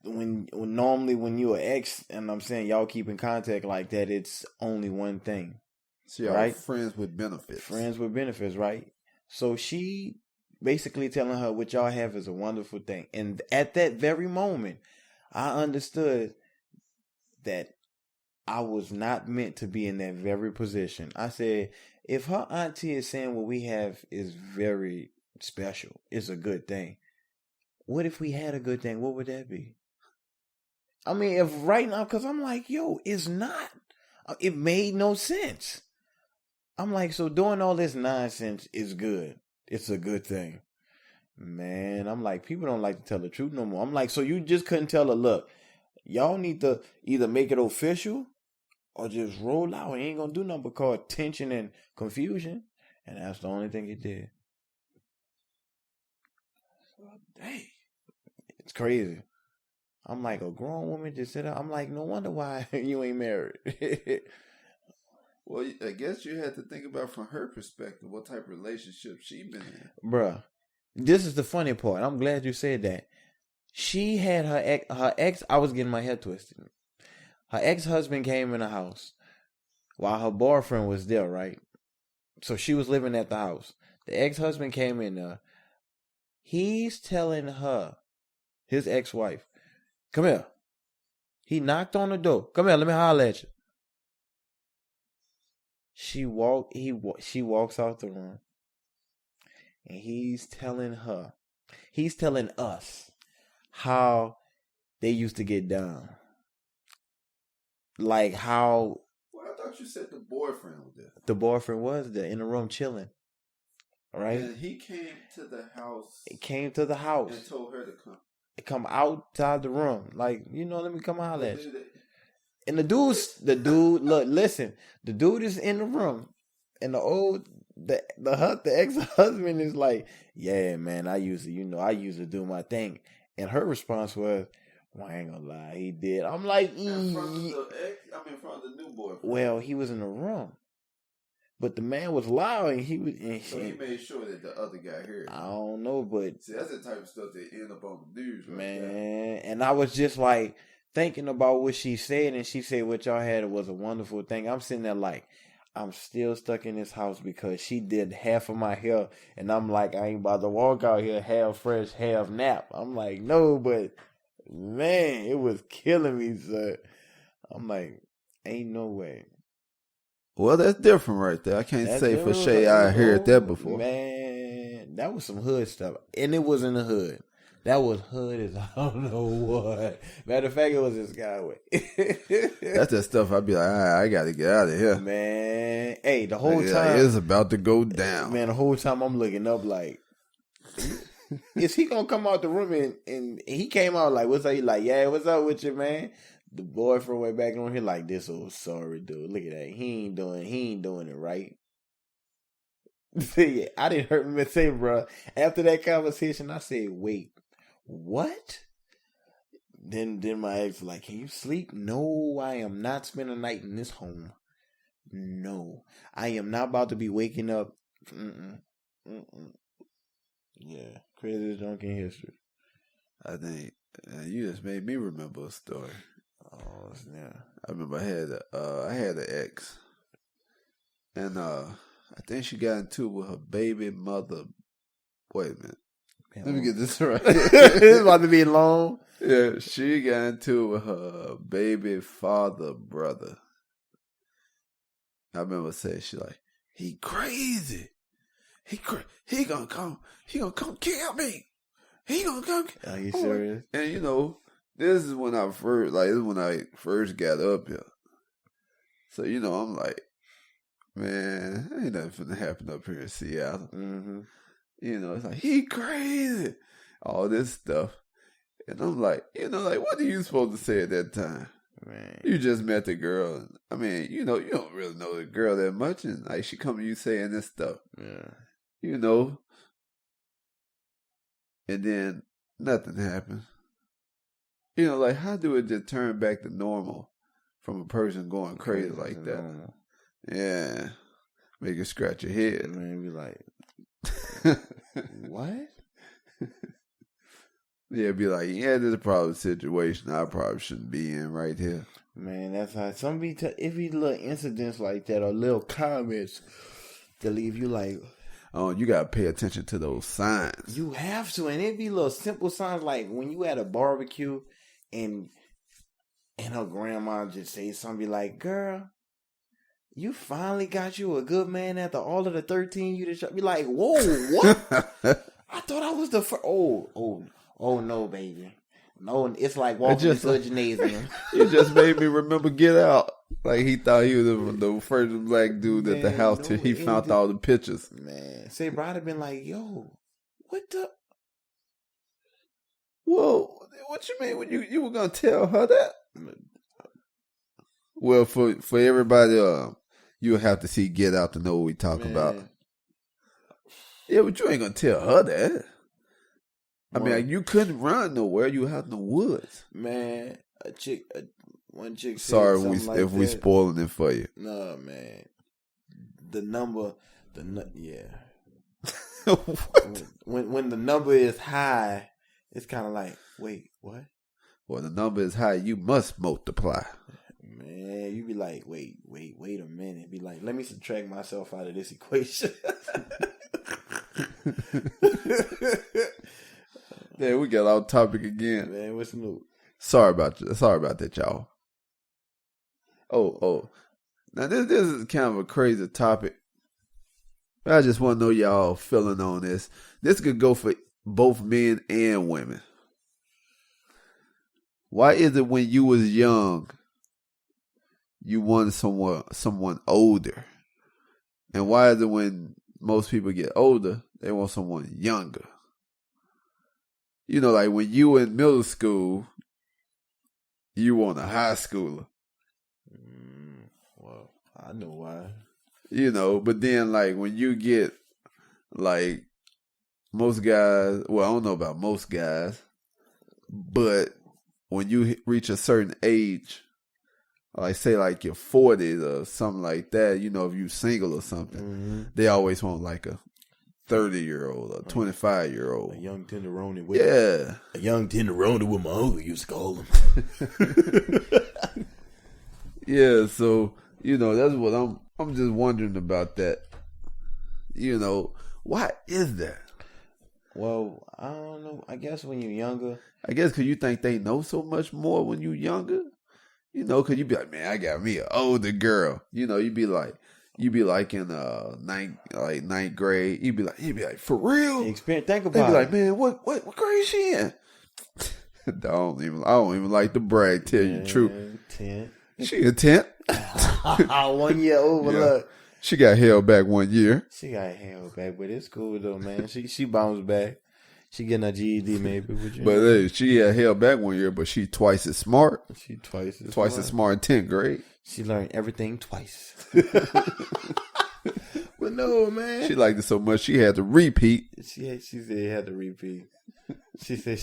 When normally when you're ex, and I'm saying y'all keep in contact like that, it's only one thing. So y'all right? Friends with benefits. Friends with benefits, right? So she basically telling her what y'all have is a wonderful thing. And at that very moment, I understood that I was not meant to be in that very position. I said, if her auntie is saying what we have is very special, it's a good thing. What if we had a good thing? What would that be? I mean, if right now, because I'm like, yo, it's not. It made no sense. I'm like, so doing all this nonsense is good. It's a good thing. Man, I'm like, people don't like to tell the truth no more. I'm like, so you just couldn't tell her, look, y'all need to either make it official or just roll out. It ain't gonna do nothing but cause tension and confusion. And that's the only thing it did. Dang. It's crazy. I'm like, a grown woman just said, I'm like, no wonder why you ain't married. Well, I guess you had to think about from her perspective what type of relationship she been in. Bruh, this is the funny part. I'm glad you said that. She had her ex, I was getting my head twisted. Her ex-husband came in the house while her boyfriend was there, right? So she was living at the house. The ex-husband came in there. He's telling her, his ex-wife, come here. He knocked on the door. Come here, let me holler at you. She walks out the room. And he's telling us how they used to get down. Like how... Well, I thought you said the boyfriend was there. The boyfriend was there in the room chilling. Right? And he came to the house. He came to the house. And told her to come. Come outside the room. Like, let me come out at you. And the dude, look, listen, the dude is in the room, and the ex-husband is like, yeah, man, I used to do my thing. And her response was, well, I ain't gonna lie, he did. I'm like, in front of the ex? I mean, in front of the new boyfriend. Well, he was in the room. But the man was loud, and he made sure that the other guy heard it. I don't know, but see, that's the type of stuff that end up on the news, right? Man, and I was just like thinking about what she said, and she said what y'all had was a wonderful thing. I'm sitting there like, I'm still stuck in this house because she did half of my hair, and I'm like, I ain't about to walk out here half fresh, half nap. I'm like, no, but man, it was killing me, sir. I'm like, ain't no way. Well, that's different right there. I can't say for sure I heard that before. Man, that was some hood stuff. And it was in the hood. That was hood as I don't know what. Matter of fact, it was this guy with. That's that stuff I'd be like, all right, I got to get out of here. Man, hey, the whole time. It's about to go down. Man, the whole time I'm looking up like, is he going to come out the room? And he came out like, what's up? He like, yeah, what's up with you, man? The boyfriend went back on here like, this old sorry dude. Look at that. He ain't doing it right. See, I didn't hurt him and say, bro. After that conversation, I said, wait, what? Then my ex was like, can you sleep? No, I am not spending the night in this home. No, I am not about to be waking up. Yeah, craziest drunk in history. I think you just made me remember a story. Oh, yeah. I remember I had an ex, and I think she got into it with her baby mother. Wait a minute, let me get this right. It's about to be long. Yeah, she got into it with her baby father brother. I remember saying, she like, he crazy. He gonna come kill me. He gonna come. Are you serious? And you know, this is when I first got up here. So, you know, I'm like, man, ain't nothing finna happen up here in Seattle. Mm-hmm. You know, it's like, he crazy. All this stuff. And I'm like, you know, like, what are you supposed to say at that time? Man. You just met the girl. I mean, you know, you don't really know the girl that much. And like, she come to you saying this stuff. Yeah. You know. And then nothing happened. You know, like, how do it just turn back to normal from a person going crazy like that? Normal. Yeah. Make you scratch your head. Man, be like, what? Yeah, be like, yeah, this is probably a situation I probably shouldn't be in right here. Man, that's how some be. If you little incidents like that or little comments to leave you like, oh, you gotta pay attention to those signs. You have to, and it be little simple signs like when you at a barbecue and her grandma just say something, be like, "Girl, you finally got you a good man after all of the 13 you just be like, whoa, what? I thought I was the first. Oh no, baby. No, it's like walking into a gymnasium. You just made me remember Get Out. Like he thought he was the first black dude at the house till he found all the pictures. Man, say, bro, I'd have been like, yo, what the? Whoa, what you mean? When you were gonna tell her that? Well, for everybody, you'll have to see Get Out to know what we talk about. Yeah, but you ain't gonna tell her that. I mean, you couldn't run nowhere. You were out in the woods. Man, one chick said sorry if we spoiling it for you. No, man. Yeah. when the number is high, it's kind of like, wait, what? Well, the number is high. You must multiply. Man, you be like, wait a minute. Be like, let me subtract myself out of this equation. Yeah, we got off topic again. Man, what's new? Sorry about that, y'all. Oh. Now this is kind of a crazy topic. I just want to know y'all feeling on this. This could go for both men and women. Why is it when you was young, you wanted someone older? And why is it when most people get older, they want someone younger? You know, like when you were in middle school, you want a high schooler. Well, I know why. You know, but then like when you get like most guys, well, I don't know about most guys, but when you reach a certain age, like say like your 40s or something like that, you know, if you single or something, they always want like a 30-year-old or 25-year-old. A young tenderoni. A young tenderoni with my uncle used to call him. Yeah, so, you know, that's what I'm just wondering about that. You know, why is that? Well, I don't know. I guess when you're younger. I guess because you think they know so much more when you're younger. You know, because you be like, man, I got me an older girl. You know, you be like in ninth grade. You'd be like, for real? Think about it. They'd be like, man, what grade is she in? I don't even like to brag. Tell you the truth. 10. She a 10. 1 year over. Yeah. Look. She got held back 1 year. She got held back, but it's cool though, man. She bounced back. She getting her GED maybe. But hey, she had held back 1 year, but she twice as smart. She twice as smart in 10th grade. She learned everything twice. But no, man. She liked it so much she had to repeat. She said it had to repeat. She said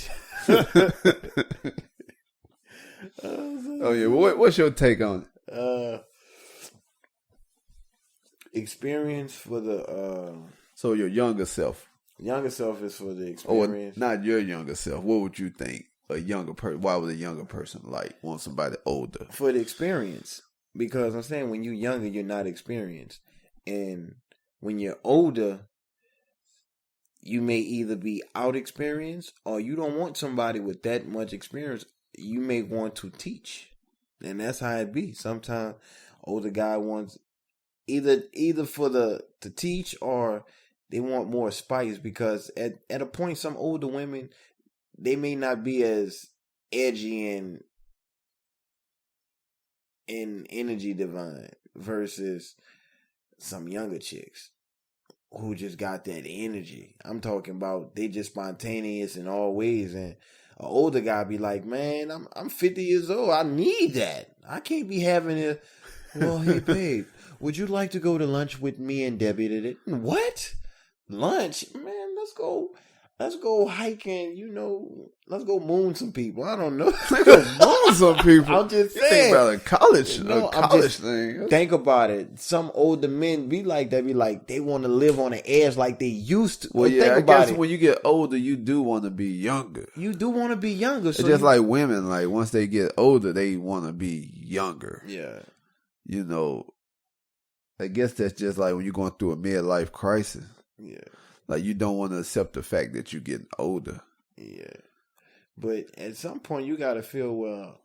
Oh yeah, what's your take on it? Experience for the so your younger self. Younger self is for the experience. Or not your younger self. What would you think a younger person? Why would a younger person want somebody older? For the experience, because I'm saying when you're younger, you're not experienced, and when you're older, you may either be out experienced or you don't want somebody with that much experience. You may want to teach, and that's how it be. Sometimes older guy wants either for to teach or they want more spice, because at a point some older women, they may not be as edgy and energy divine versus some younger chicks who just got that energy. I'm talking about they just spontaneous in all ways, and an older guy be like, man, I'm 50 years old. I need that. I can't be having it. Well, hey babe, would you like to go to lunch with me and Debbie today? What? Lunch? Man, let's go hiking, you know, let's go moon some people. I don't know. Moon some people. I'm just saying. Think about a college thing. Think about it. Some older men be like that, they want to live on the edge like they used to. Well, yeah, think about I guess when you get older, you do want to be younger. You do want to be younger. So it's just like women, like once they get older, they want to be younger. Yeah. You know, I guess that's just like when you're going through a midlife crisis. Yeah. Like you don't want to accept the fact that you're getting older. Yeah. But at some point you gotta feel, well,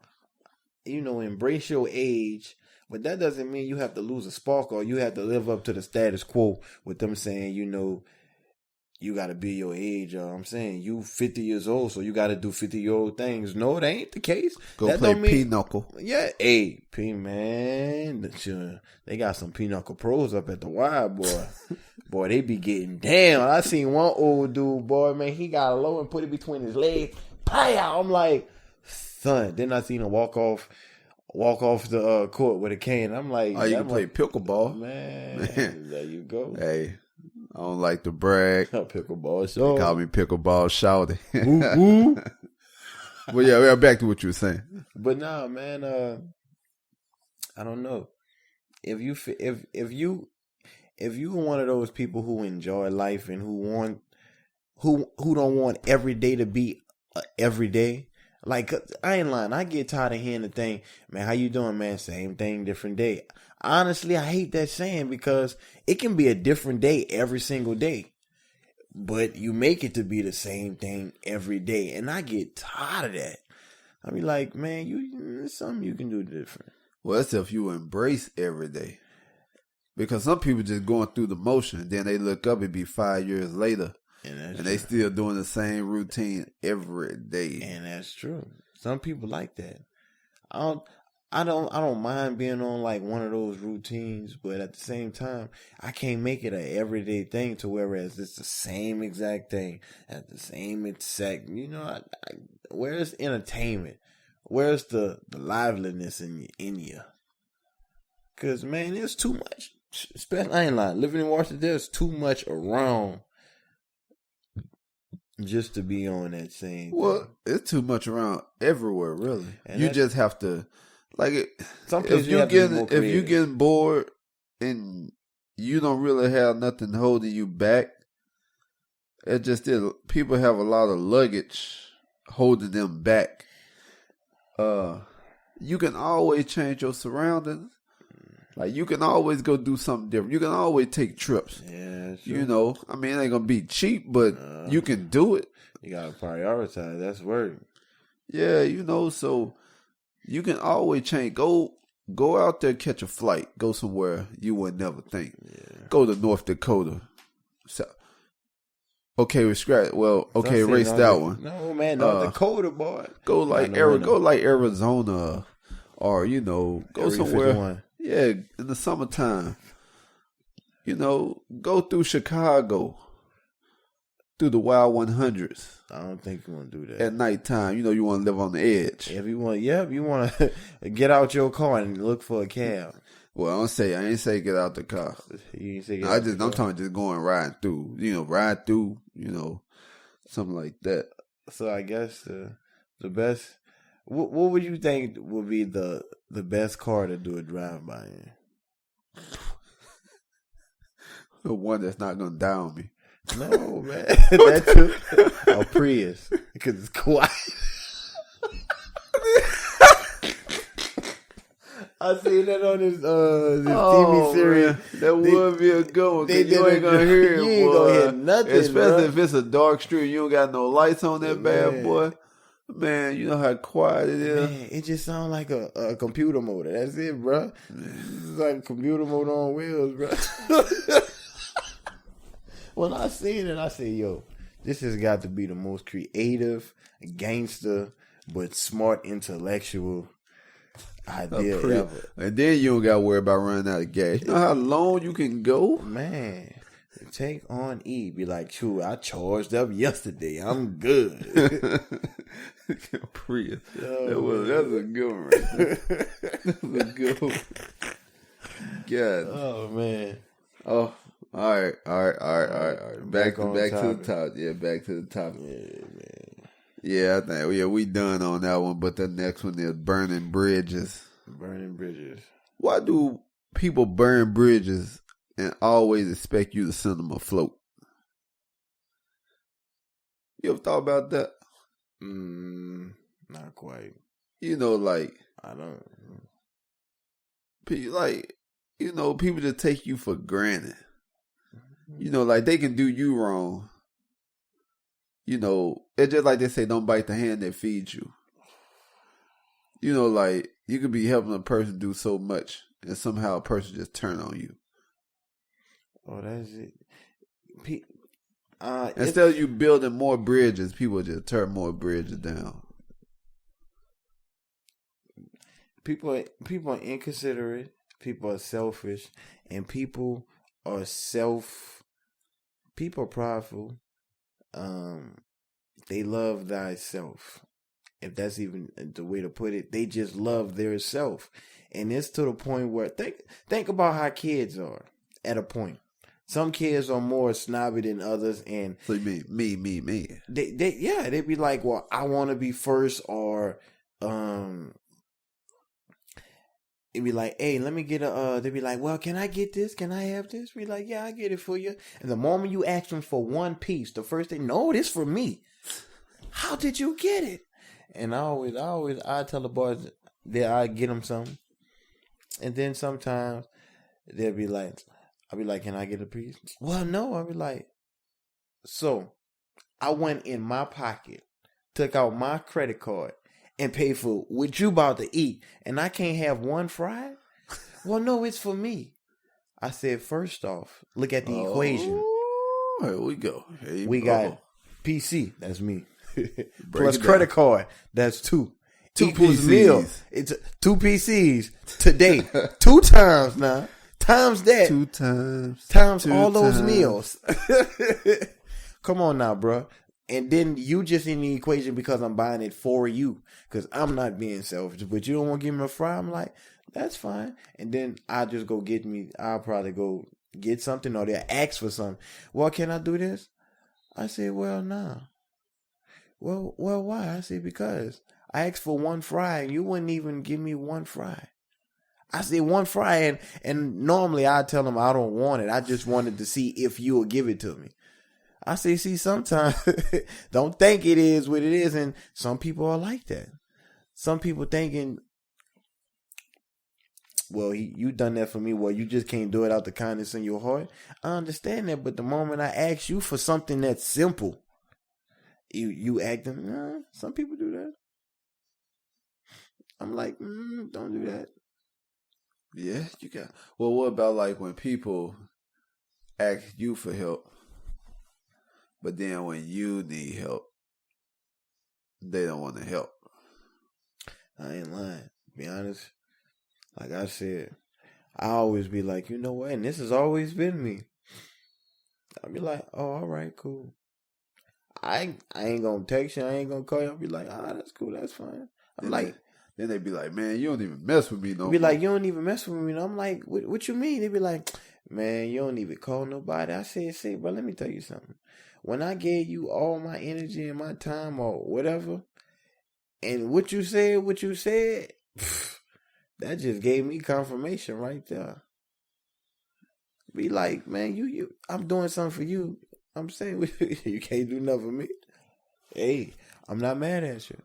you know, embrace your age, but that doesn't mean you have to lose a spark or you have to live up to the status quo with them saying, you know, you gotta be your age. I'm saying you 50 years old, so you gotta do 50-year-old things. No, that ain't the case. Go that play Pinochle. Yeah, hey, P man, they got some Pinochle pros up at the Y, boy. Boy, they be getting down. I seen one old dude, boy, man, he got a low and put it between his legs. Pow! I'm like, son. Then I seen him walk off the court with a cane. I'm like, oh, you can play pickleball, man. There you go. Hey, I don't like to brag. Pickleball show. Call me pickleball shouty. But yeah, we're back to what you were saying. But nah, man, I don't know. If you are one of those people who enjoy life and who don't want every day to be every day, like I ain't lying. I get tired of hearing the thing, man. How you doing, man? Same thing, different day. Honestly, I hate that saying because it can be a different day every single day, but you make it to be the same thing every day, and I get tired of that. I be like, man, there's something you can do different. Well, that's if you embrace every day. Because some people just going through the motion, then they look up and be 5 years later, and they still doing the same routine every day. And that's true. Some people like that. I don't mind being on like one of those routines, but at the same time, I can't make it a everyday thing to whereas it's the same exact thing at the same exact. You know, where's entertainment? Where's the liveliness in you? Because, man, there's too much. Especially, I ain't lying. Living in Washington, there's too much around just to be on that same Well, it's too much around everywhere, really. And you just have to, like, Sometimes if you you have to be more if you creative. getting bored and you don't really have nothing holding you back, it just is. People have a lot of luggage holding them back. You can always change your surroundings. Like, you can always go do something different. You can always take trips. Yeah, sure. You know, I mean, it ain't gonna be cheap, but you can do it. You gotta prioritize. That's word. Yeah, you know, so you can always change. Go out there, catch a flight. Go somewhere you would never think. Yeah. Go to North Dakota. So, okay, we scratch. Well, okay, erase that one. No, man, North Dakota, boy. Go like Arizona, or you know, go Area somewhere. 51. Yeah, in the summertime. You know, go through Chicago, through the Wild 100s. I don't think you want to do that. At nighttime, you know, you want to live on the edge. If you want, you want to get out your car and look for a cab. Well, I ain't say get out the car. You ain't say get I'm talking just going riding through, something like that. So I guess the best. What would you think would be the best car to do a drive by in? The one that's not gonna die on me. No, man, that too. A Prius because it's quiet. I seen that on this TV series. Man, that would be a good one. 'Cause you ain't gonna hear it, You ain't boy. gonna hear nothing, Especially bro. if it's a dark street, you don't got no lights on that bad Man. boy. Man, you know how quiet it is. Man, it just sounds like a computer motor. That's it, bro. It's like a computer motor on wheels, bro. When I seen it, I said, yo, this has got to be the most creative, gangster, but smart, intellectual idea ever. And then you don't got to worry about running out of gas. You know how long you can go? Man, take on E. Be like, true, I charged up yesterday. I'm good. Prius. Oh, That's a good one. Right there. That's a good one. God. Oh, man. Oh, all right. Back to the topic. top. Yeah, back to the topic. Yeah, man. Yeah, I think we done on that one, but the next one is burning bridges. Burning bridges. Why do people burn bridges and always expect you to send them afloat? You ever thought about that? Not quite. You know, like, I don't. people just take you for granted. You know, like, they can do you wrong. You know, it's just like they say, don't bite the hand that feeds you. You know, like, you could be helping a person do so much, and somehow a person just turn on you. Oh, that's it. Instead of you building more bridges, people just tear more bridges down. People are inconsiderate. People are selfish, and people are prideful. They love thyself. If that's even the way to put it, they just love their self, and it's to the point where think about how kids are at a point. Some kids are more snobby than others, and So you mean me. They be like, well, I want to be first, or it'd be like, hey, let me get they'd be like, well, can I get this? Can I have this? Be like, yeah, I get it for you. And the moment you ask them for one piece, the first thing, no, this for me. How did you get it? And I tell the boys that I get them something. And then sometimes they'll be like, I'll be like, can I get a piece? Well, no. I'll be like, so I went in my pocket, took out my credit card, and paid for what you about to eat, and I can't have one fry? Well, no, it's for me. I said, first off, look at the equation. Here we go. We got PC, that's me. Plus it credit card, that's two. Two Equals PCs. meal. It's 2 PCs today. 2 times now. Times that. 2 times. Times 2 all those times. meals. Come on now, bro. And then you just in the equation because I'm buying it for you. Because I'm not being selfish. But you don't want to give me a fry? I'm like, that's fine. And then I'll just go I'll probably go get something, or they'll ask for something. Well, can I do this? I say, well, nah. Well, why? I say, because I asked for one fry and you wouldn't even give me one fry. I said one fry, and normally I tell them I don't want it. I just wanted to see if you will give it to me. I say, see, sometimes don't think it is what it is, and some people are like that. Some people thinking, well, you done that for me. Well, you just can't do it out the kindness in your heart. I understand that, but the moment I ask you for something that's simple, you acting. Some people do that. I'm like, don't do that. Yeah, you got. Well, what about like when people ask you for help, but then when you need help, they don't want to help? I ain't lying. To be honest, like I said, I always be like, you know what? And this has always been me. I'll be like, oh, all right, cool. I ain't gonna text you. I ain't gonna call you. I'll be like, that's cool. That's fine. Then they be like, man, you don't even mess with me no more. Be like, you don't even mess with me. And I'm like, what you mean? They be like, man, you don't even call nobody. I said, say, bro, let me tell you something. When I gave you all my energy and my time or whatever, and what you said, that just gave me confirmation right there. Be like, man, you I'm doing something for you. I'm saying you can't do nothing for me. Hey, I'm not mad at you.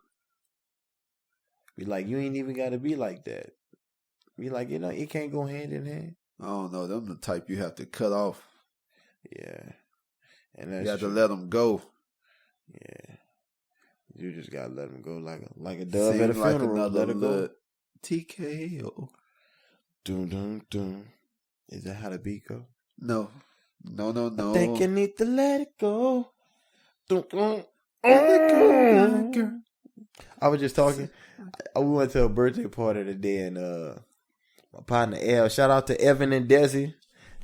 Be like, you ain't even got to be like that. Be like, it can't go hand in hand. I don't know. Them the type you have to cut off. Yeah. And that's you have to let them go. Yeah. You just got to let them go like a dove at a funeral. Let it go. TKO. Doom, doom, doom. Is that how the beat go? No. I think you need to let it go. Doom, doom. I was just talking. We went to a birthday party today, and my partner L. Shout out to Evan and Desi,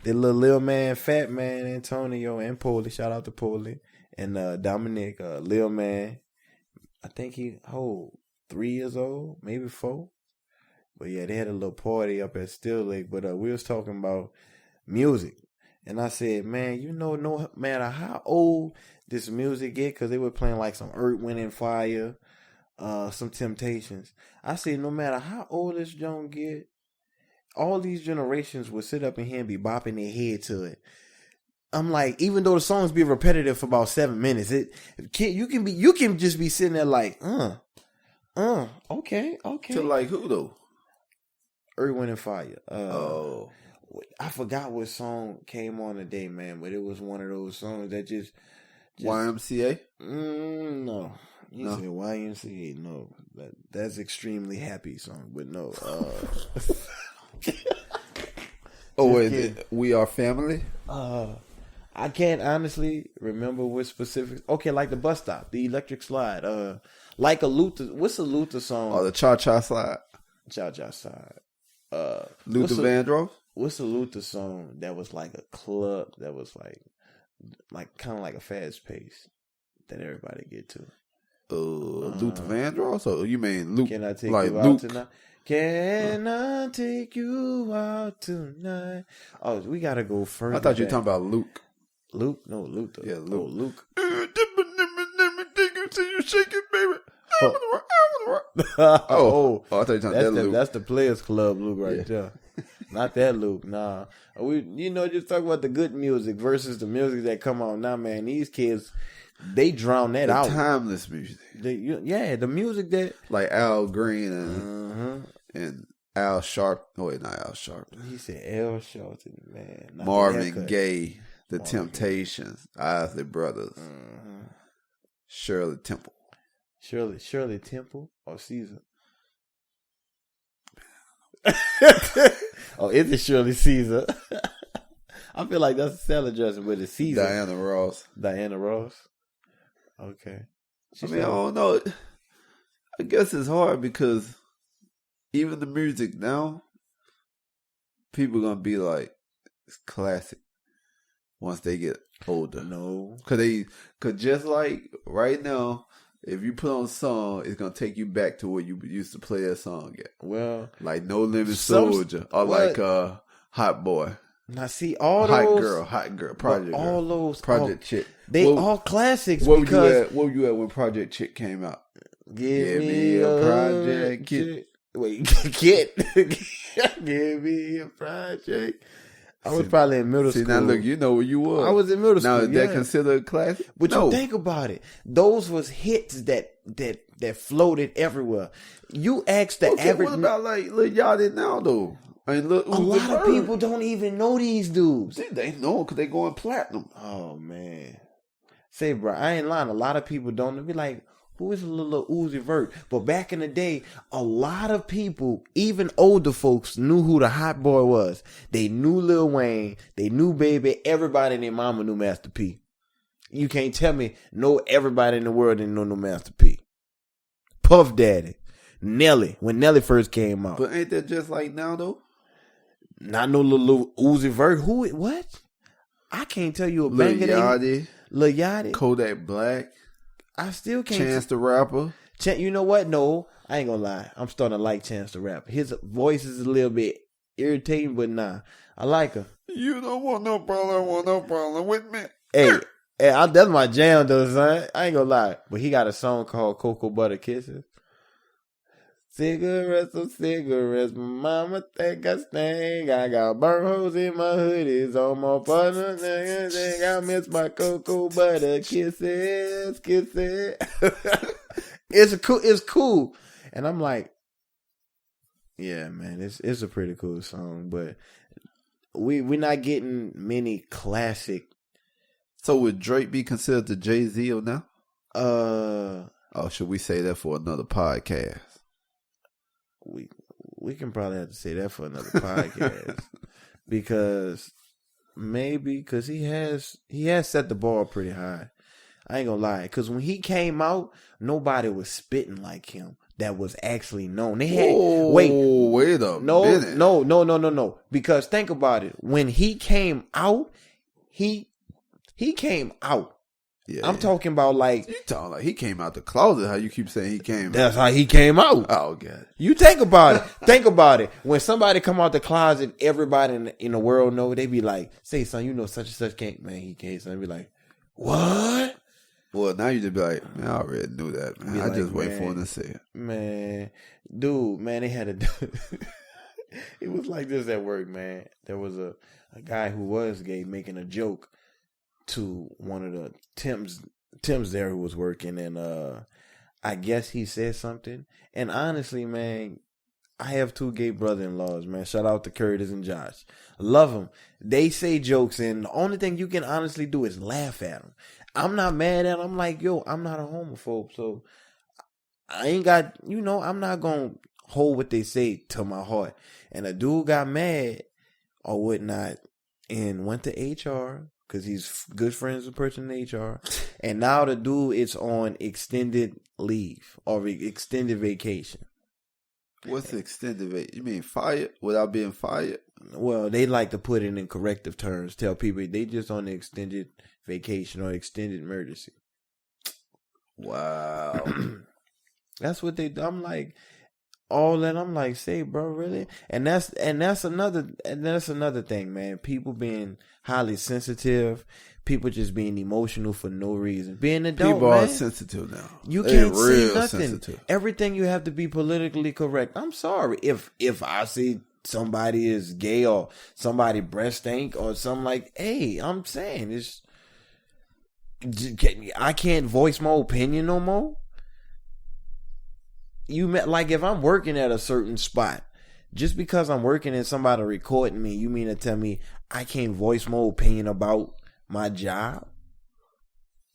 the little man, fat man, Antonio, and Polly. Shout out to Polly and Dominic, Lil man. I think he 3 years old, maybe 4. But yeah, they had a little party up at Still Lake. But we was talking about music, and I said, man, no matter how old this music get, because they were playing like some Earth, Wind and Fire. Some Temptations. I say no matter how old this joint get, all these generations will sit up in here and be bopping their head to it. I'm like, even though the songs be repetitive for about 7 minutes, you can just be sitting there like, okay. To like who though? Earth, Wind and Fire. I forgot what song came on today, man, but it was one of those songs that just YMCA? No. You said YMCA, no. That's extremely happy song, but no. Wait, We Are Family? I can't honestly remember what specific. Okay, like the bus stop, the electric slide. Like a Luther. What's a Luther song? Oh, the Cha Cha Slide. Cha Cha Slide. Luther Vandross? What's a Luther song that was like a club that was like kind of like a fast pace that everybody get to? Luther Vandross? Or you mean Luke? Can I take like you out Luke? tonight? Can I take you out tonight? Oh, we gotta go further. I thought you were talking about Luke. Luke? No, Luther. Yeah, Luke. Oh, Luke. See you shake it, baby. I thought you were talking about that Luke. That's the Players Club Luke right there. Not that Luke, nah. We, just talk about the good music versus the music that come on now, man. These kids, they drown that out. Timeless music. The music that like Al Green and Al Sharp. Oh wait, not Al Sharp. He said Al Sharpton, man. Marvin Gaye, The Temptations, Isley Brothers, Shirley Temple. Shirley Temple or Caesar? Oh, is it Shirley Caesar? I feel like that's a salad dressing, but it's Caesar. Diana Ross. Okay. I don't know. I guess it's hard because even the music now, people gonna be like, it's classic. once they get older. No. Cause just like right now, if you put on a song, it's gonna take you back to where you used to play that song at. Well, like No Limit Soldier or what? like Hot Boy. Now see all Hot those Girl, Project all Girl, those Project Chick. They all classics. Where because were you at when Project Chick came out? Give me a Project Kid. Wait, Kid. Give me a project. I was probably in middle school. See, now look, you know where you were. I was in middle now, school. Now, is that considered a classic? But no. you think about it. Those was hits that floated everywhere. You ask the average. What about like Lil Yachty now, though? I mean, look, a lot of people don't even know these dudes. They know because they going platinum. Oh, man. Say, bro, I ain't lying. A lot of people don't be like, who is a little Uzi Vert? But back in the day, a lot of people, even older folks, knew who the hot boy was. They knew Lil Wayne. They knew Baby. Everybody and their mama knew Master P. You can't tell me everybody in the world didn't know no Master P. Puff Daddy. Nelly. When Nelly first came out. But ain't that just like now, though? Not no little Uzi Vert. Who? What? I can't tell you a banger. Lil Yachty. Kodak Black. I still can't. Chance the Rapper. You know what? No, I ain't gonna lie. I'm starting to like Chance the Rapper. His voice is a little bit irritating, but nah, I like her. You don't want no problem with me. Hey, that's my jam though, son. I ain't gonna lie. But he got a song called Cocoa Butter Kisses. Cigarettes, my mama think I stink. I got burn holes in my hoodies on my partner. I miss my cocoa butter kisses. It's cool. And I'm like, yeah, man, it's a pretty cool song, but we're not getting many classic. So would Drake be considered the Jay-Z of now? Oh, should we say that for another podcast? We can probably have to say that for another podcast because he has set the bar pretty high. I ain't gonna lie, because when he came out, nobody was spitting like him that was actually known. They had wait a minute. No. Because think about it. When he came out, he came out. Yeah, I'm talking about like you talking like he came out the closet. How you keep saying he came? That's how he came out. Oh God! You think about it. Think about it. When somebody come out the closet, everybody in the world know. They be like, "Say, son, you know such and such can't." Man, he can't. Son, be like, "What?" Well, now you just be like, "Man, I already knew that, man. I just wait for him to say it." Man, dude, man, they had to. It was like this at work, man. There was a guy who was gay making a joke to one of the Tim's there who was working, and I guess he said something. And honestly, man, I have 2 gay brother-in-laws, man. Shout out to Curtis and Josh. Love them. They say jokes, and the only thing you can honestly do is laugh at them. I'm not mad at them. I'm like, yo, I'm not a homophobe, so I ain't got, I'm not gonna hold what they say to my heart. And a dude got mad or whatnot and went to HR because he's good friends with the person in HR. And now the dude is on extended leave or extended vacation. What's extended vacation? You mean fired without being fired? Well, they like to put it in corrective terms. Tell people they just on the extended vacation or extended emergency. Wow. That's what they do. I'm like, all that. I'm like, say, bro, really? And that's another thing, man. People being highly sensitive, people just being emotional for no reason. Being adult, people man. Are sensitive now. You can't say nothing. Sensitive. Everything you have to be politically correct. I'm sorry if I see somebody is gay or somebody breast stink or something like, hey, I'm saying it's. I can't voice my opinion no more. Like if I'm working at a certain spot, just because I'm working and somebody recording me, you mean to tell me I can't voice my opinion about my job?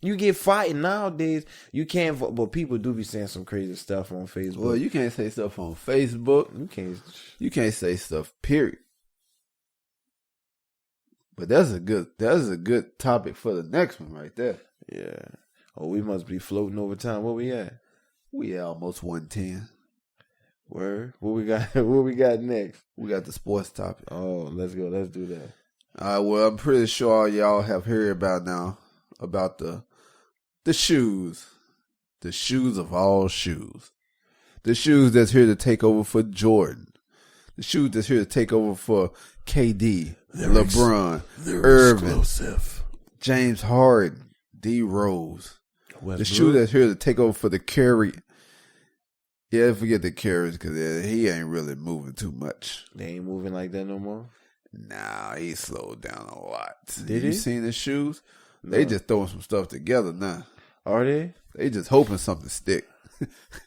You get fired nowadays. You can't, but people do be saying some crazy stuff on Facebook. Well, you can't say stuff on Facebook. You can't say stuff. Period. But that's a good topic for the next one right there. Yeah. Oh, we must be floating over time. Where we at? We at almost 110. Word. What we got? What we got next? We got the sports topic. Oh, let's go. Let's do that. Well, I'm pretty sure y'all have heard about now about the shoes. The shoes of all shoes. The shoes that's here to take over for Jordan. The shoes that's here to take over for KD, LeBron, Irvin, explosive. James Harden, D Rose. Westbrook. The shoe that's here to take over for the Curry. Yeah, forget the Curry because he ain't really moving too much. They ain't moving like that no more. Nah, he slowed down a lot. Did you he? seen his shoes? No. They just throwing some stuff together now. Are they? They just hoping something stick.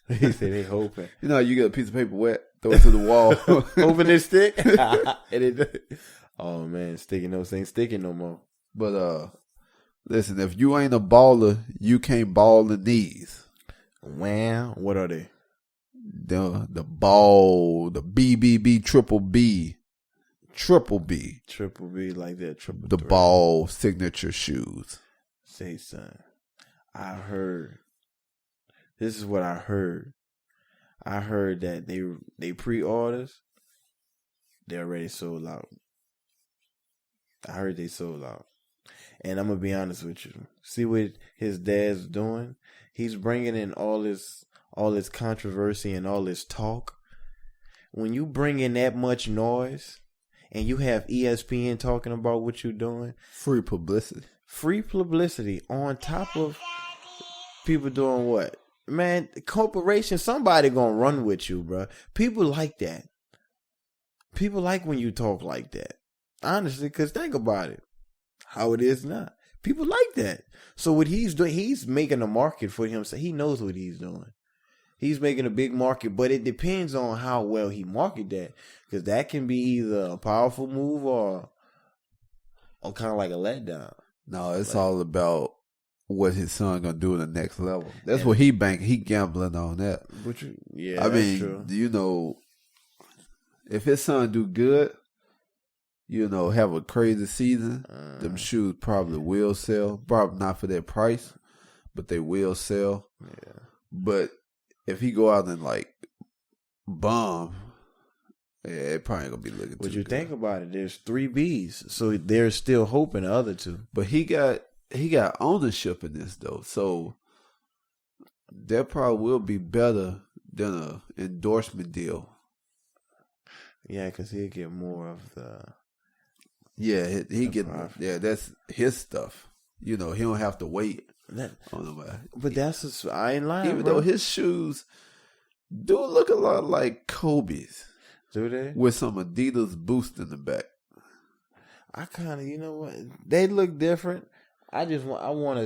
He said they hoping. You know how you get a piece of paper wet, throw it to the wall. Open this stick. Oh man, sticky notes ain't sticking no more. But listen, if you ain't a baller, you can't ball in these. Wow, what are they? The ball, the BBB triple B. Triple B. Triple B like that. Triple. The threat. ball signature shoes. Say son. I heard. This is what I heard. I heard that they pre-orders. They already sold out. I heard they sold out. And I'm gonna be honest with you. See what his dad's doing? He's bringing in all this controversy and all this talk. When you bring in that much noise, and you have ESPN talking about what you're doing, Free publicity. Free publicity on top of people doing what? Man, corporation, somebody gonna run with you, bro. People like that. People like when you talk like that. Honestly, because think about it. How it is now. People like that. So what he's doing, he's making a market for himself. He knows what he's doing. He's making a big market, but it depends on how well he market that. Because that can be either a powerful move or kind of like a letdown. No, it's all about what his son gonna do in the next level. That's what he gambling on that. Yeah, I that's mean, true. you know, if his son do good, you know, have a crazy season, them shoes probably will sell. Probably not for that price, but they will sell. Yeah. But if he go out and like bomb, yeah, it probably ain't gonna be looking. What too you good. think about it? There's 3 Bs, so there's still hope in the other 2. But he got ownership in this though, so that probably will be better than a endorsement deal. Yeah, because he'll get more of the. Yeah, he get profit. yeah. That's his stuff. You know, he don't have to wait That, on nobody. but that's I ain't lying. Even bro. though his shoes do look a lot like Kobe's Do they? with some Adidas Boost in the back. I kind of, you know what? They look different. I just want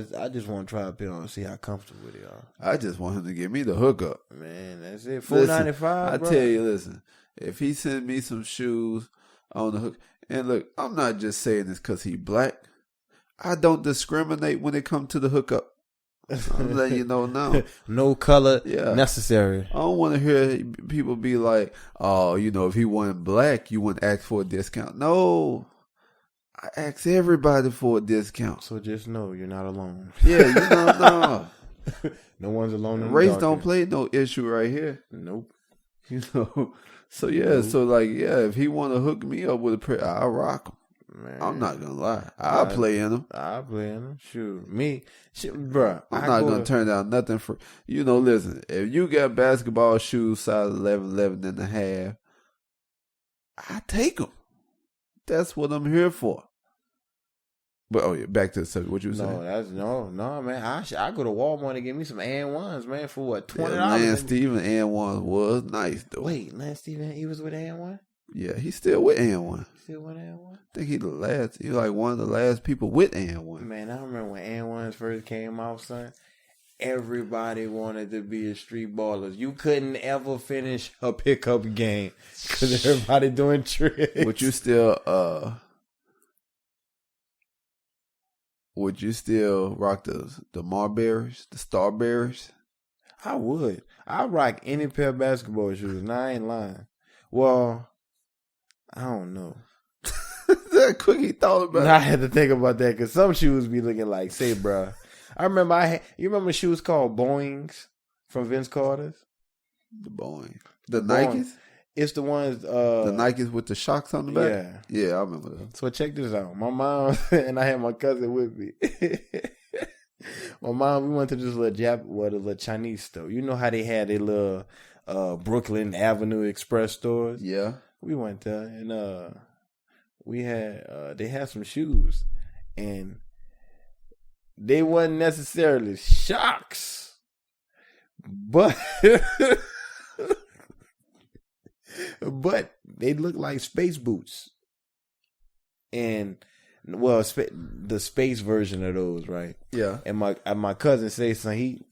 to try a pair on and see how comfortable they are. I just want him to give me the hookup. Man, that's it. Listen, $4.95. I bro. tell you, listen. If he send me some shoes on the hook, and look, I'm not just saying this because he black. I don't discriminate when it comes to the hookup. I'm letting you know now. No color Yeah. necessary. I don't want to hear people be like, "Oh, you know, if he wasn't black, you wouldn't ask for a discount." No, I ask everybody for a discount. So just know you're not alone. Yeah, you know, no. No one's alone in the Race dark don't here. play no issue right here. Nope. You know. So yeah, so like if he want to hook me up with a pair, I'll rock him. Man. I'm not gonna lie. I'll play in them. I play in them. Shoot. Me. Bruh. I'm not gonna turn down nothing for listen, if you got basketball shoes size 11 and a half, I take them. That's what I'm here for. But back to the subject. What you were saying? No, man. I go to Walmart and get me some AN1s, man, for what, $20? Lance Steven and1 was nice though. Wait, Lance Steven, he was with AN1? Yeah, he's still with and1. Still with AN1? I think he's like one of the last people with and1. Man, I remember when AN1s first came out, son. Everybody wanted to be a street baller. You couldn't ever finish a pickup game because everybody doing tricks. Would you still rock the Marberries, the Starberries? I would. I'd rock any pair of basketball shoes, and I ain't lying. Well, I don't know. That quick he thought about I had to think about that because some shoes be looking like, say, bruh. I remember you remember shoes called Boeings from Vince Carter's? the Boeing. The Boeing. Nikes? It's the ones the Nikes with the shocks on the back. Yeah, I remember that. So check this out. My mom and I had my cousin with me. My mom, we went to this little Chinese store. You know how they had their little Brooklyn Avenue Express stores? Yeah. We went there and they had some shoes and they wasn't necessarily shocks, but but they looked like space boots. And well, the space version of those, right? Yeah. And my cousin said, son,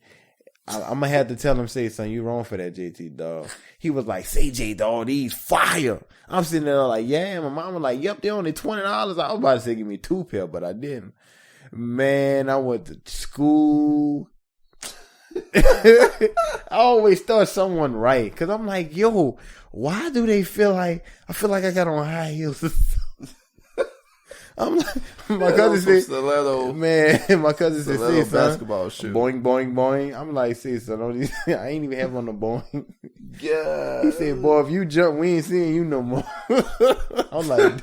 I'm gonna have to tell him, say, son, you wrong for that, JT, dog. He was like, say, J, dog, these fire. I'm sitting there like, yeah. My mom was like, yep, they're only $20. I was about to say, give me 2 pair, but I didn't. Man, I went to school. I always thought someone right, because I'm like, yo, why do they feel like I got on high heels? I'm like, my cousin said, man, my cousin said, say, son, basketball shoe. Boing, boing, boing. I'm like, say, son, I ain't even have on the boing. Yeah. He said, boy, if you jump, we ain't seeing you no more. I'm like,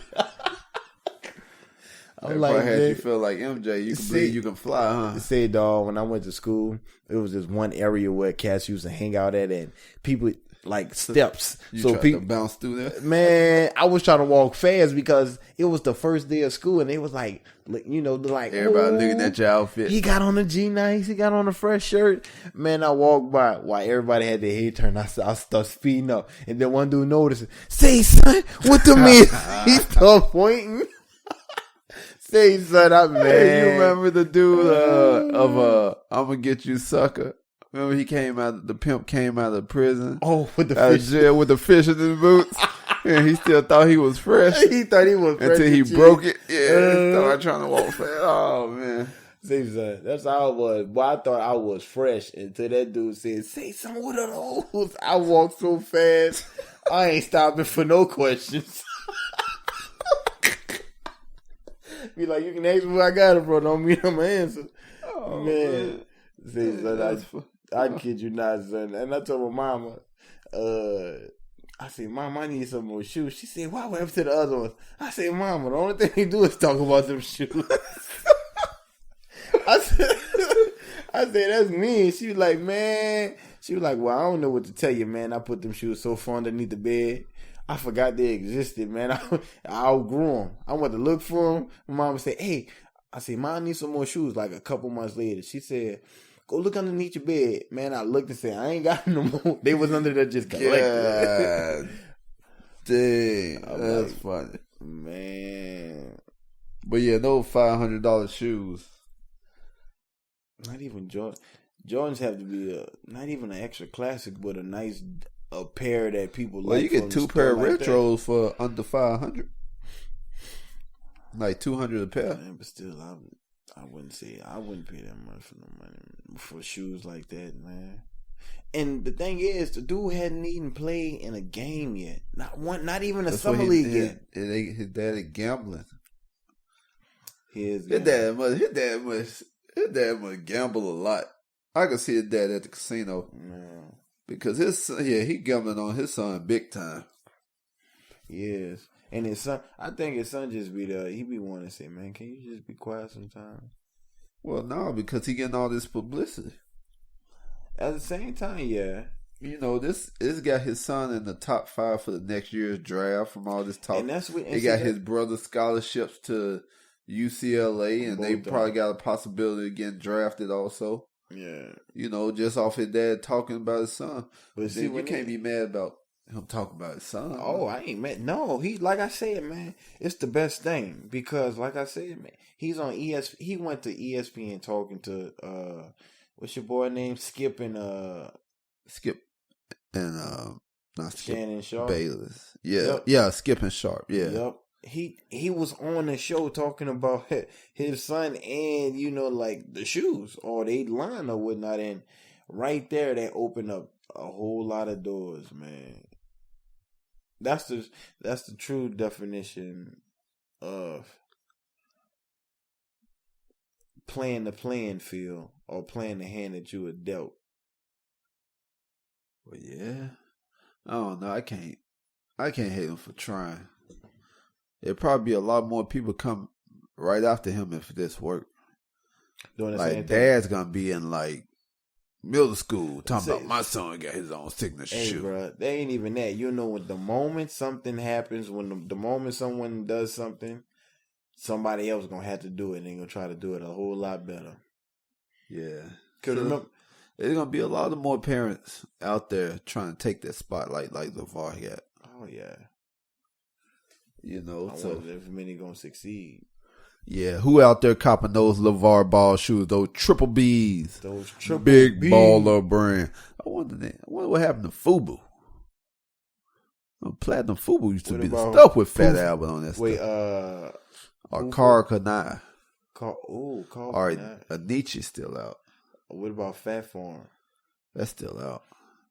had you feel like MJ, you can believe you can fly, huh? Say, dog, when I went to school, it was this one area where cats used to hang out at, and people like steps. So people bounce through there. Man, I was trying to walk fast because it was the first day of school, and they was like, you know, like everybody looking at your outfit. He got on the G-Nice, he got on a fresh shirt. Man, I walked by while everybody had their head turned. I start speeding up, and then one dude noticed. Say, son, what the man? He started pointing. Say, son, man. Hey, you remember the dude of I'm gonna get you, sucker? Remember the pimp came out of prison? Oh, with the fish. Jail with the fish in his boots. And he still thought he was fresh. He thought he was fresh. Until he broke it. Yeah, he started trying to walk fast. Oh, man. See, son, that's how I was. Boy, I thought I was fresh until that dude said, say something with those. I walked so fast, I ain't stopping for no questions. Be like, you can ask me where I got it from. Don't mean I'm going to answer. Oh, man. See, son, I kid you not, son. And I told my mama, I said, Mom, I need some more shoes. She said, why went to the other ones? I said, Mama, the only thing they do is talk about them shoes. I said, that's me. She was like, man. She was like, well, I don't know what to tell you, man. I put them shoes so far underneath the bed. I forgot they existed, man. I outgrew them. I went to look for them. My mama said, hey, I said, Mom, I need some more shoes. Like a couple months later, she said, go look underneath your bed. Man, I looked and said, I ain't got no more. They was under there just collecting. Dang, that's like, funny. Man. But yeah, no $500 shoes. Not even Jordan. Jordans have to be not even an extra classic, but a pair that people like. Well, you get 2 pair of retros for under $500. Like $200 a pair. Man, but still, I wouldn't pay that much for no money for shoes like that, man. And the thing is, the dude hadn't even played in a game yet. Not even a summer league yet. His daddy gambling. His dad must gamble a lot. I could see his dad at the casino. Man. Because he gambling on his son big time. Yes. And his son, I think his son just be there. He be wanting to say, man, can you just be quiet sometimes? Well, no, because he getting all this publicity. At the same time, yeah. You know, this got his son in the top 5 for the next year's draft from all this talk. And that's what he got his brother's scholarships to UCLA, and they probably got a possibility of getting drafted also. Yeah. You know, just off his dad talking about his son. But see, you can't be mad about him talking about his son. Oh, I ain't mad. No, like I said, man, it's the best thing because, like I said, man, he's on ESPN. He went to ESPN talking to what's your boy name? Skip and not Skip, Shannon Sharp, Bayless. Yeah, yeah, Skip and Sharp. Yeah, yep. He was on the show talking about his son and like the shoes or they line or whatnot, and right there they opened up a whole lot of doors, man. That's the true definition of playing the playing field or playing the hand that you were dealt. Well, yeah. I don't know. I can't I can't hate him for trying. There'll probably be a lot more people come right after him if this worked. Doing the like same thing. dad's gonna be in like middle school talking about my son got his own signature Hey, shoe. bro, they ain't even that. You know, when the moment something happens, when the moment someone does something, somebody else gonna have to do it. And they gonna try to do it a whole lot better. Yeah, Cause so remember, there's gonna be a lot of more parents out there trying to take that spotlight like LeVar got. oh yeah, You know, I so wonder if many gonna succeed. yeah, who out there copping those LeVar Ball shoes, those triple B's, Those triple big B. baller brand? I wonder what happened to FUBU. Platinum FUBU used to What be the about stuff with Fat Poof? Albert on that Wait, stuff. Or Poof? Cara Kanai. Carl. Or Anichi's still out. What about Fat Farm? That's still out.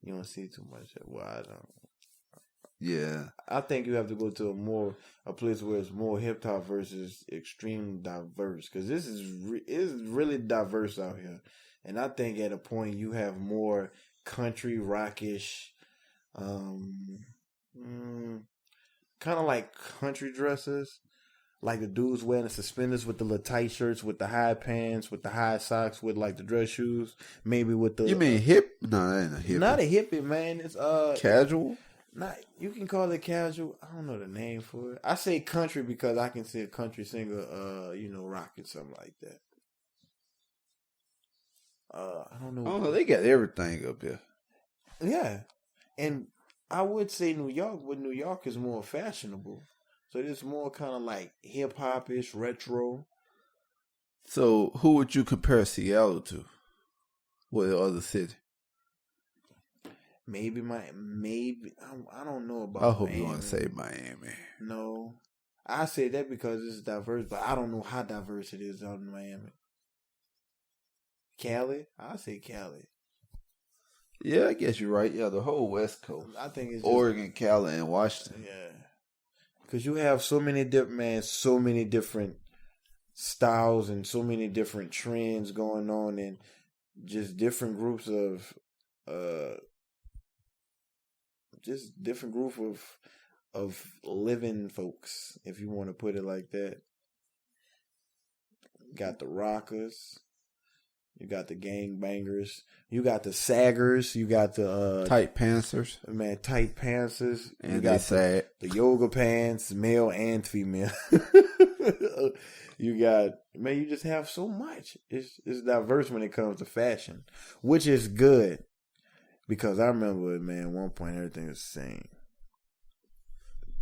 You don't see too much. Well, I don't. Yeah. I think you have to go to a place where it's more hip hop versus extreme diverse, because this is really diverse out here, and I think at a point you have more country rockish, kind of like country dresses, like the dudes wearing the suspenders with the little tight shirts, with the high pants, with the high socks, with like the dress shoes, maybe with the. You mean hip? No, that ain't a hip. Not a hippie, man. It's casual. Not, you can call it casual. I don't know the name for it. I say country because I can see a country singer, rocking something like that. I don't know. Oh, they got everything up there. Yeah, and I would say New York, but New York is more fashionable, so it's more kind of like hip hop ish, retro. So, who would you compare Seattle to? What other city? Maybe I don't know about. I hope Miami. you want to say Miami. No, I say that because it's diverse, but I don't know how diverse it is out in Miami. Cali? I say Cali. Yeah, I guess you're right. Yeah, the whole West Coast. I think it's Oregon, Cali, and Washington. Yeah, because you have so many different styles and so many different trends going on, and just different groups of living folks, if you want to put it like that. You got the rockers, you got the gangbangers, you got the saggers, you got the tight pantsers, tight pantsers, and you got the yoga pants, male and female. You got, you just have so much. It's diverse when it comes to fashion, which is good. Because I remember, man, at one point everything was the same.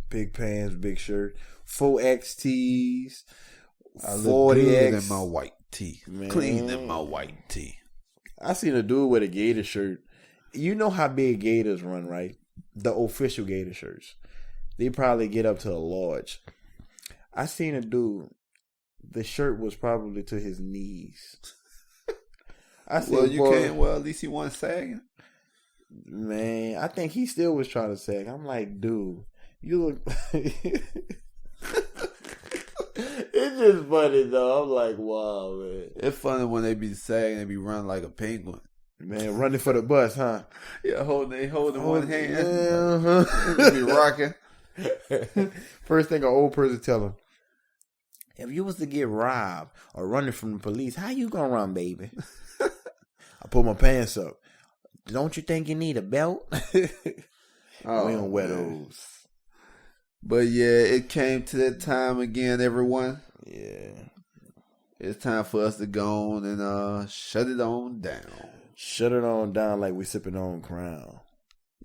Big pants, big shirt, 4XTs, 40X. in my white tee. Man. Clean in my white tee. I seen a dude with a Gator shirt. You know how big Gators run, right? The official Gator shirts. They probably get up to a large. I seen a dude, the shirt was probably to his knees. I said, at least he wasn't sagging. Man, I think he still was trying to sag. I'm like, dude, you look. It's just funny though. I'm like, wow, man. It's funny when they be sagging, they be running like a penguin. Man, running for the bus, huh? Yeah, holding one hand. Yeah, They be rocking. First thing an old person tell him: if you was to get robbed or running from the police, how you gonna run, baby? I put my pants up. Don't you think you need a belt? We don't wear those. But yeah, it came to that time again, everyone. Yeah. It's time for us to go on and shut it on down. Shut it on down like we sipping on Crown.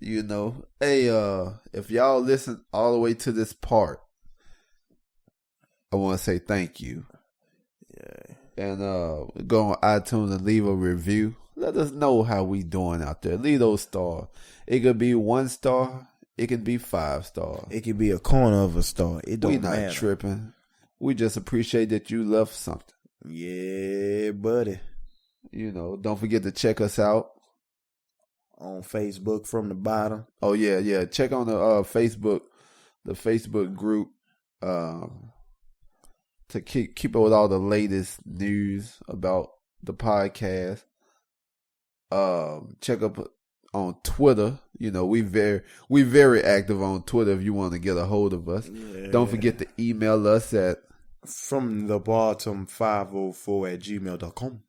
You know. Hey, if y'all listen all the way to this part, I want to say thank you. Yeah. And go on iTunes and leave a review. Let us know how we doing out there. Leave those stars. It could be 1 star. It could be 5 stars. It could be a corner of a star. It don't matter. We not tripping. We just appreciate that you love something. Yeah, buddy. You know, don't forget to check us out on Facebook from the bottom. Oh yeah. Check on the Facebook group to keep up with all the latest news about the podcast. Check up on Twitter. You know, we very active on Twitter if you want to get a hold of us. Yeah. Don't forget to email us at fromthebottom504@gmail.com.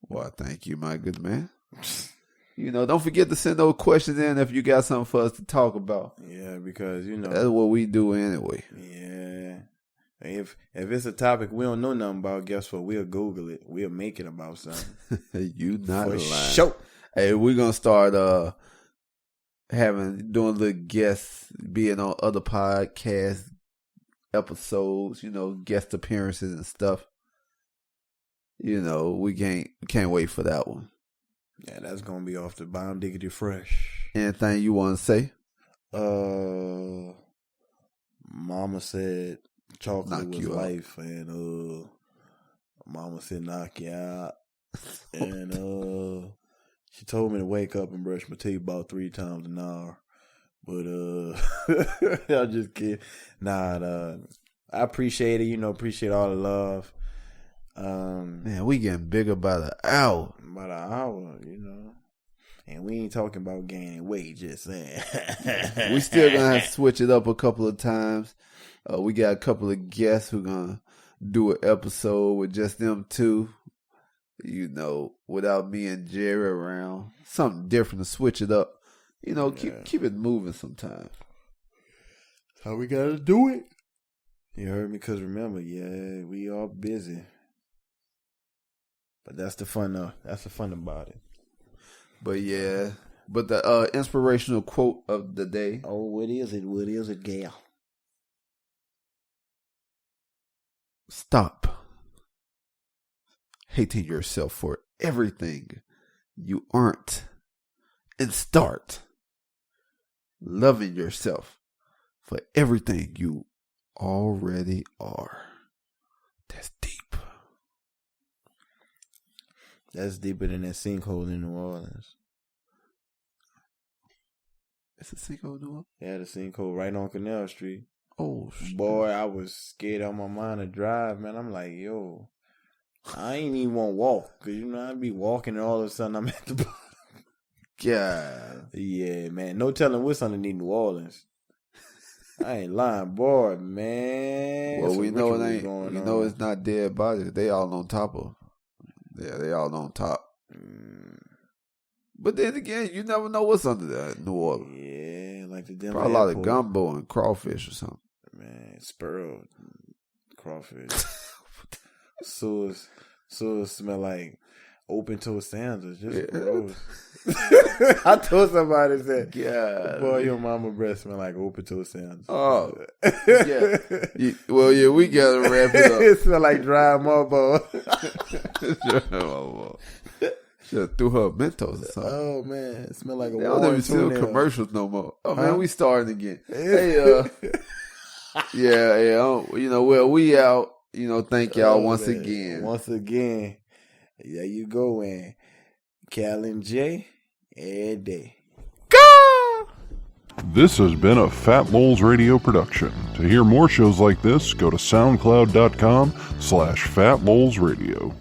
Well, thank you, my good man. You know, don't forget to send those questions in if you got something for us to talk about. Yeah, because, you know, that's what we do anyway. Yeah. If it's a topic we don't know nothing about, guess what? We'll Google it. We'll make it about something. You not lying. Sure. Hey, we're gonna start doing little guests, being on other podcast episodes, you know, guest appearances and stuff. You know, we can't wait for that one. Yeah, that's gonna be off the bomb diggity fresh. Anything you want to say? Mama said chocolate was life, and Mama said knock you out, and she told me to wake up and brush my teeth about 3 times an hour. But I'm just kidding. Nah, I appreciate it. You know, appreciate all the love. Man, we getting bigger by the hour. By the hour, you know. And we ain't talking about gaining weight, just saying. We still gonna have to switch it up a couple of times. We got a couple of guests who gonna do an episode with just them two. You know, without me and Jerry around. Something different to switch it up. You know, keep it moving sometimes. How we gotta do it. You heard me? Because remember, we are busy. But that's the fun though. That's the fun about it. But the inspirational quote of the day. Oh, what is it? What is it, gal? Stop hating yourself for everything you aren't, and start loving yourself for everything you already are. That's deep. That's deeper than that sinkhole in New Orleans. It's a sinkhole in New Orleans? Yeah, the sinkhole right on Canal Street. Oh, shit. Boy, I was scared out of my mind to drive, man. I'm like, yo, I ain't even want to walk. Because, you know, I'd be walking and all of a sudden I'm at the bottom. God. Yeah, man. No telling what's underneath New Orleans. I ain't lying, boy, man. Well, we know it ain't. We know it's not dead bodies. They all on top of. Yeah, they all on top. But then again, you never know what's under that New Orleans. Yeah, like the Denver probably a lot of gumbo and crawfish or something. Man, spurl, crawfish. Sewers smell like open-toe sandals. Just gross. I told somebody that. Yeah, boy, your mama breath smell like open-toe sandals. Oh, yeah. Well, yeah, we gotta wrap it up. It smell like dry marble. Should have threw her Mentos or something. Oh man, it smell like a. They don't even sell commercials no more. Oh man, we starting again. Hey, yeah. You know, well, we out. You know, thank y'all once again. Once again, there you go, man. Cal and Jay, every day. Go! This has been a Fat Moles Radio production. To hear more shows like this, go to soundcloud.com/FatMolesRadio.